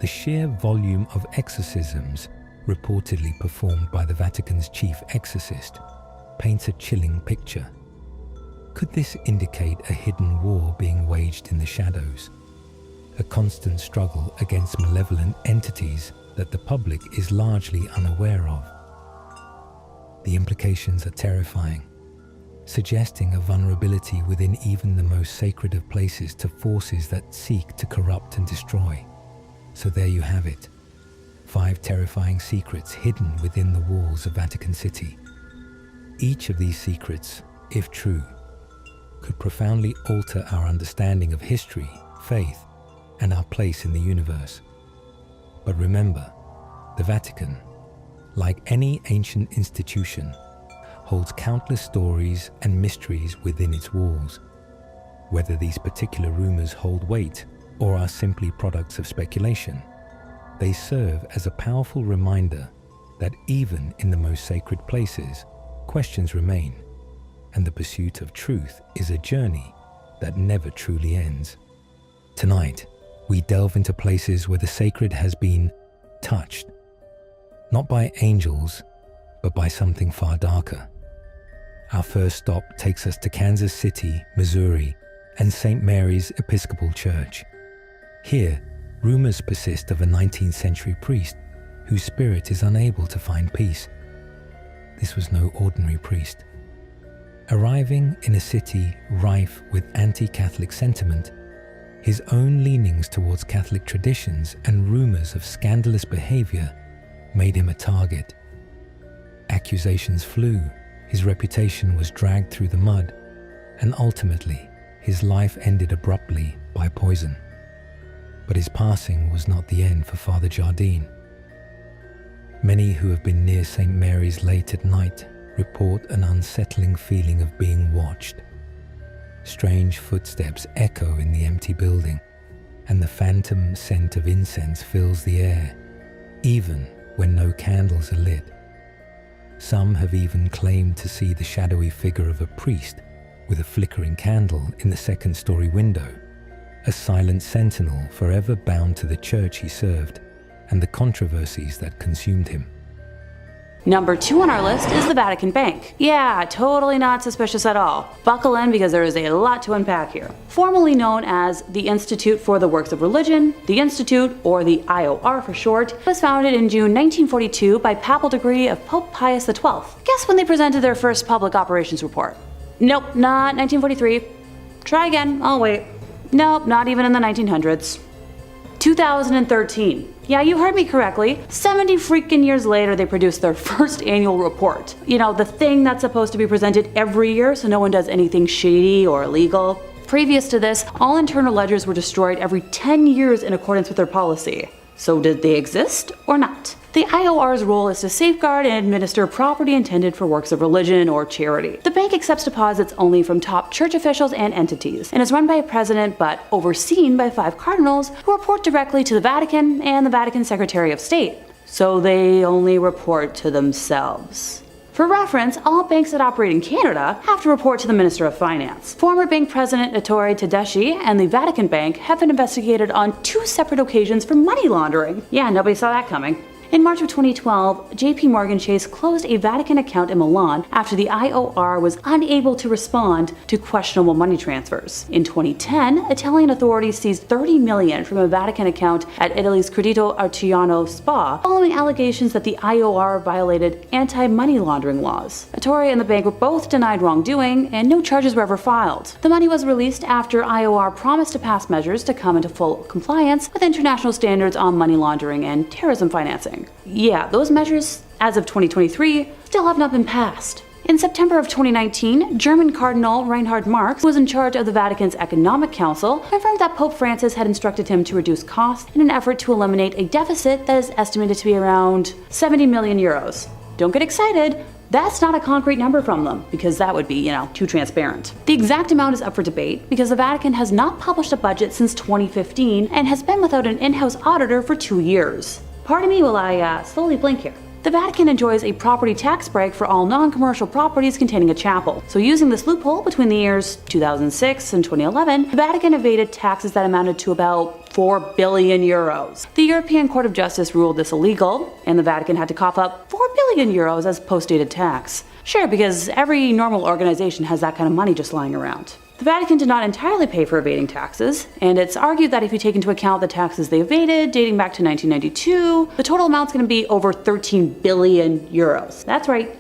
the sheer volume of exorcisms reportedly performed by the Vatican's chief exorcist paints a chilling picture. Could this indicate a hidden war being waged in the shadows? A constant struggle against malevolent entities that the public is largely unaware of? The implications are terrifying, suggesting a vulnerability within even the most sacred of places to forces that seek to corrupt and destroy. So there you have it, 5 terrifying secrets hidden within the walls of Vatican City. Each of these secrets, if true, could profoundly alter our understanding of history, faith, and our place in the universe. But remember, the Vatican, like any ancient institution, holds countless stories and mysteries within its walls. Whether these particular rumors hold weight or are simply products of speculation, they serve as a powerful reminder that even in the most sacred places, questions remain, and the pursuit of truth is a journey that never truly ends. Tonight, we delve into places where the sacred has been touched, not by angels, but by something far darker. Our first stop takes us to Kansas City, Missouri, and St. Mary's Episcopal Church. Here, rumors persist of a 19th century priest whose spirit is unable to find peace. This was no ordinary priest. Arriving in a city rife with anti-Catholic sentiment, his own leanings towards Catholic traditions and rumors of scandalous behavior made him a target. Accusations flew, his reputation was dragged through the mud, and ultimately, his life ended abruptly by poison. But his passing was not the end for Father Jardine. Many who have been near St. Mary's late at night report an unsettling feeling of being watched. Strange footsteps echo in the empty building, and the phantom scent of incense fills the air, even when no candles are lit. Some have even claimed to see the shadowy figure of a priest with a flickering candle in the second-story window, a silent sentinel forever bound to the church he served and the controversies that consumed him. Number 2 on our list is the Vatican Bank. Yeah, totally not suspicious at all. Buckle in because there is a lot to unpack here. Formerly known as the Institute for the Works of Religion, the Institute, or the IOR for short, was founded in June 1942 by papal decree of Pope Pius XII. Guess when they presented their first public operations report? Nope, not 1943. Try again, I'll wait. Nope, not even in the 1900s. 2013. Yeah, you heard me correctly. 70 freaking years later, they produced their first annual report. You know, the thing that's supposed to be presented every year so no one does anything shady or illegal. Previous to this, all internal ledgers were destroyed every 10 years in accordance with their policy. So did they exist or not? The IOR's role is to safeguard and administer property intended for works of religion or charity. The bank accepts deposits only from top church officials and entities, and is run by a president but overseen by 5 cardinals who report directly to the Vatican and the Vatican Secretary of State. So they only report to themselves. For reference, all banks that operate in Canada have to report to the Minister of Finance. Former bank president Ettore Tedeschi and the Vatican Bank have been investigated on 2 separate occasions for money laundering. Yeah, nobody saw that coming. In March of 2012, JP Morgan Chase closed a Vatican account in Milan after the IOR was unable to respond to questionable money transfers. In 2010, Italian authorities seized $30 million from a Vatican account at Italy's Credito Artigiano Spa following allegations that the IOR violated anti-money laundering laws. Ettore and the bank were both denied wrongdoing, and no charges were ever filed. The money was released after IOR promised to pass measures to come into full compliance with international standards on money laundering and terrorism financing. Yeah, those measures, as of 2023, still have not been passed. In September of 2019, German Cardinal Reinhard Marx, who was in charge of the Vatican's Economic Council, confirmed that Pope Francis had instructed him to reduce costs in an effort to eliminate a deficit that is estimated to be around 70 million euros. Don't get excited. That's not a concrete number from them, because that would be, too transparent. The exact amount is up for debate because the Vatican has not published a budget since 2015 and has been without an in-house auditor for 2 years. Pardon me while I slowly blink here. The Vatican enjoys a property tax break for all non-commercial properties containing a chapel. So using this loophole between the years 2006 and 2011, the Vatican evaded taxes that amounted to about 4 billion euros. The European Court of Justice ruled this illegal, and the Vatican had to cough up 4 billion euros as post-dated tax. Sure, because every normal organization has that kind of money just lying around. The Vatican did not entirely pay for evading taxes, and it's argued that if you take into account the taxes they evaded dating back to 1992, the total amount's going to be over 13 billion euros. That's right,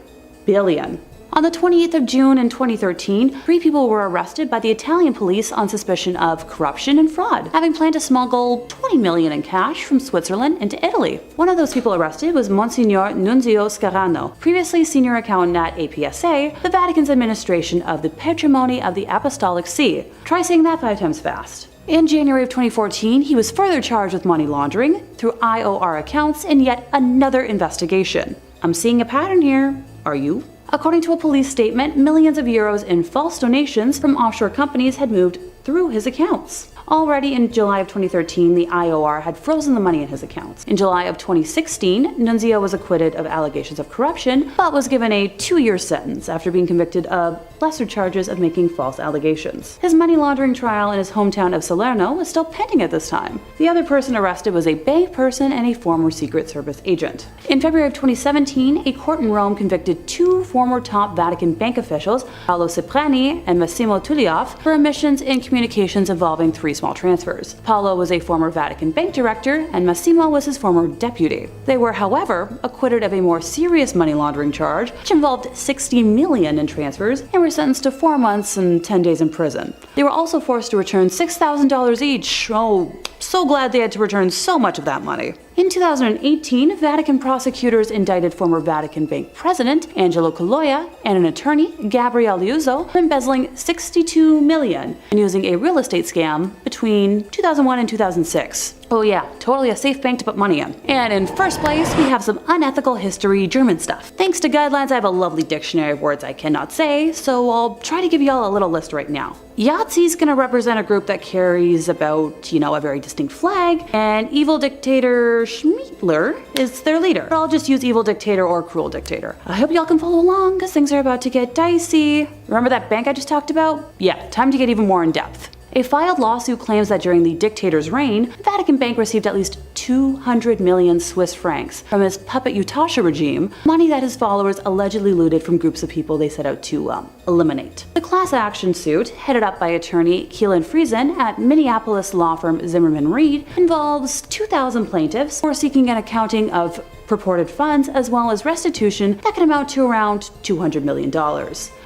billion. On the 28th of June in 2013, 3 people were arrested by the Italian police on suspicion of corruption and fraud, having planned to smuggle 20 million in cash from Switzerland into Italy. One of those people arrested was Monsignor Nunzio Scarano, previously senior accountant at APSA, the Vatican's administration of the Patrimony of the Apostolic See. Try saying that 5 times fast. In January of 2014, he was further charged with money laundering through IOR accounts in yet another investigation. I'm seeing a pattern here. Are you? According to a police statement, millions of euros in false donations from offshore companies had moved through his accounts. Already in July of 2013, the IOR had frozen the money in his accounts. In July of 2016, Nunzio was acquitted of allegations of corruption, but was given a 2-year sentence after being convicted of lesser charges of making false allegations. His money laundering trial in his hometown of Salerno was still pending at this time. The other person arrested was a bank person and a former Secret Service agent. In February of 2017, a court in Rome convicted 2 former top Vatican Bank officials, Paolo Cipriani and Massimo Tullioff, for omissions in communications involving 3 small transfers. Paolo was a former Vatican Bank director, and Massimo was his former deputy. They were, however, acquitted of a more serious money laundering charge, which involved $60 million in transfers, and were sentenced to 4 months and 10 days in prison. They were also forced to return $6,000 each. Oh, so glad they had to return so much of that money. In 2018, Vatican prosecutors indicted former Vatican Bank president Angelo Caloia and an attorney, Gabriele Liuzzo, for embezzling $62 million and using a real estate scam between 2001 and 2006. Oh yeah, totally a safe bank to put money in. And in first place, we have some unethical history German stuff. Thanks to guidelines, I have a lovely dictionary of words I cannot say, so I'll try to give y'all a little list right now. Yahtzee's gonna represent a group that carries about, a very distinct flag, and evil dictator Schmiedler is their leader. But I'll just use evil dictator or cruel dictator. I hope y'all can follow along, because things are about to get dicey. Remember that bank I just talked about? Yeah, time to get even more in depth. A filed lawsuit claims that during the dictator's reign, the Vatican Bank received at least 200 million Swiss francs from his puppet Utasha regime, money that his followers allegedly looted from groups of people they set out to eliminate. The class action suit, headed up by attorney Keelan Friesen at Minneapolis law firm Zimmerman Reed, involves 2,000 plaintiffs who are seeking an accounting of purported funds as well as restitution that can amount to around $200 million.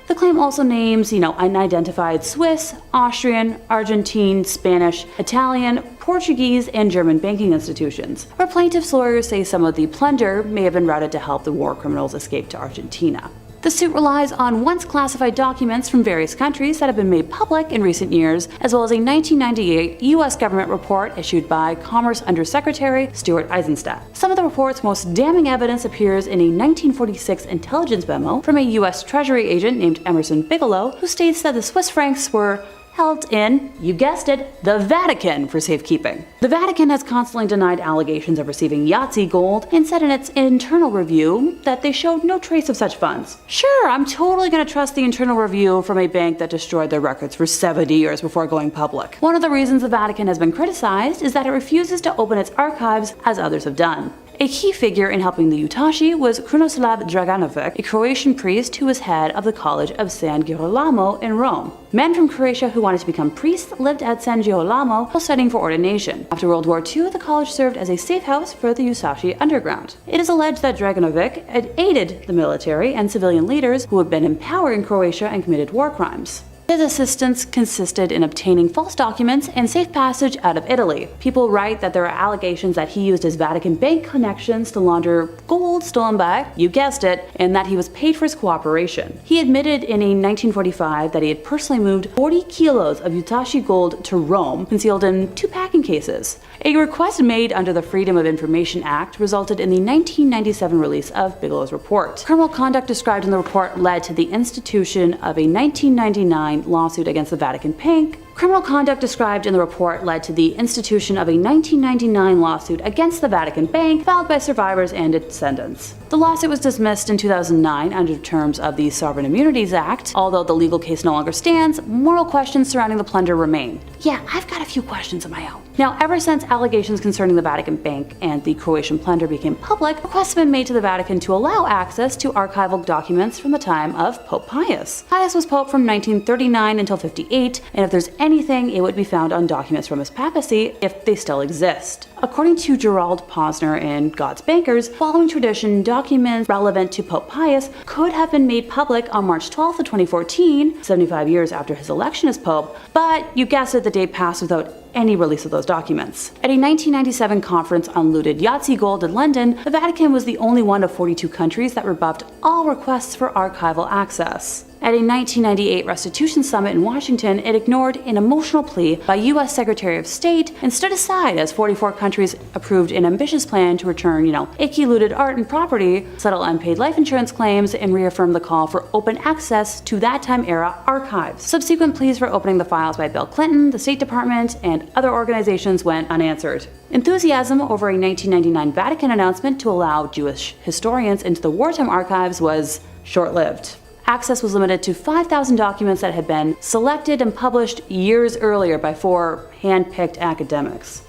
The claim also names, unidentified Swiss, Austrian, Argentine, Spanish, Italian, Portuguese, and German banking institutions, where plaintiffs' lawyers say some of the plunder may have been routed to help the war criminals escape to Argentina. The suit relies on once classified documents from various countries that have been made public in recent years, as well as a 1998 U.S. government report issued by Commerce Undersecretary Stuart Eisenstadt. Some of the report's most damning evidence appears in a 1946 intelligence memo from a U.S. Treasury agent named Emerson Bigelow, who states that the Swiss francs were held in, you guessed it, the Vatican for safekeeping. The Vatican has constantly denied allegations of receiving Yahtzee gold and said in its internal review that they showed no trace of such funds. Sure, I'm totally gonna trust the internal review from a bank that destroyed their records for 70 years before going public. One of the reasons the Vatican has been criticized is that it refuses to open its archives as others have done. A key figure in helping the Utashi was Krunoslav Draganovic, a Croatian priest who was head of the College of San Girolamo in Rome. Men from Croatia who wanted to become priests lived at San Girolamo while studying for ordination. After World War II, the college served as a safe house for the Usashi underground. It is alleged that Draganovic had aided the military and civilian leaders who had been in power in Croatia and committed war crimes. His assistance consisted in obtaining false documents and safe passage out of Italy. People write that there are allegations that he used his Vatican Bank connections to launder gold stolen by, you guessed it, and that he was paid for his cooperation. He admitted in a 1945 that he had personally moved 40 kilos of Utashi gold to Rome, concealed in 2 packing cases. A request made under the Freedom of Information Act resulted in the 1997 release of Bigelow's report. Criminal conduct described in the report led to the institution of a 1999 lawsuit against the Vatican Bank. Criminal conduct described in the report led to the institution of a 1999 lawsuit against the Vatican Bank filed by survivors and descendants. The lawsuit was dismissed in 2009 under terms of the Sovereign Immunities Act. Although the legal case no longer stands, moral questions surrounding the plunder remain. Yeah, I've got a few questions of my own. Now, ever since allegations concerning the Vatican Bank and the Croatian plunder became public, requests have been made to the Vatican to allow access to archival documents from the time of Pope Pius. Pius was Pope from 1939 until 58, and if there's anything, it would be found on documents from his papacy, if they still exist. According to Gerald Posner in God's Bankers, following tradition, documents relevant to Pope Pius could have been made public on March 12th of 2014, 75 years after his election as Pope, but you guessed it, the date passed without any release of those documents. At a 1997 conference on looted Yahtzee gold in London, the Vatican was the only one of 42 countries that rebuffed all requests for archival access. At a 1998 Restitution Summit in Washington, it ignored an emotional plea by U.S. Secretary of State and stood aside as 44 countries approved an ambitious plan to return, icky looted art and property, settle unpaid life insurance claims, and reaffirm the call for open access to that time era archives. Subsequent pleas for opening the files by Bill Clinton, the State Department, and other organizations went unanswered. Enthusiasm over a 1999 Vatican announcement to allow Jewish historians into the wartime archives was short-lived. Access was limited to 5,000 documents that had been selected and published years earlier by 4 hand-picked academics.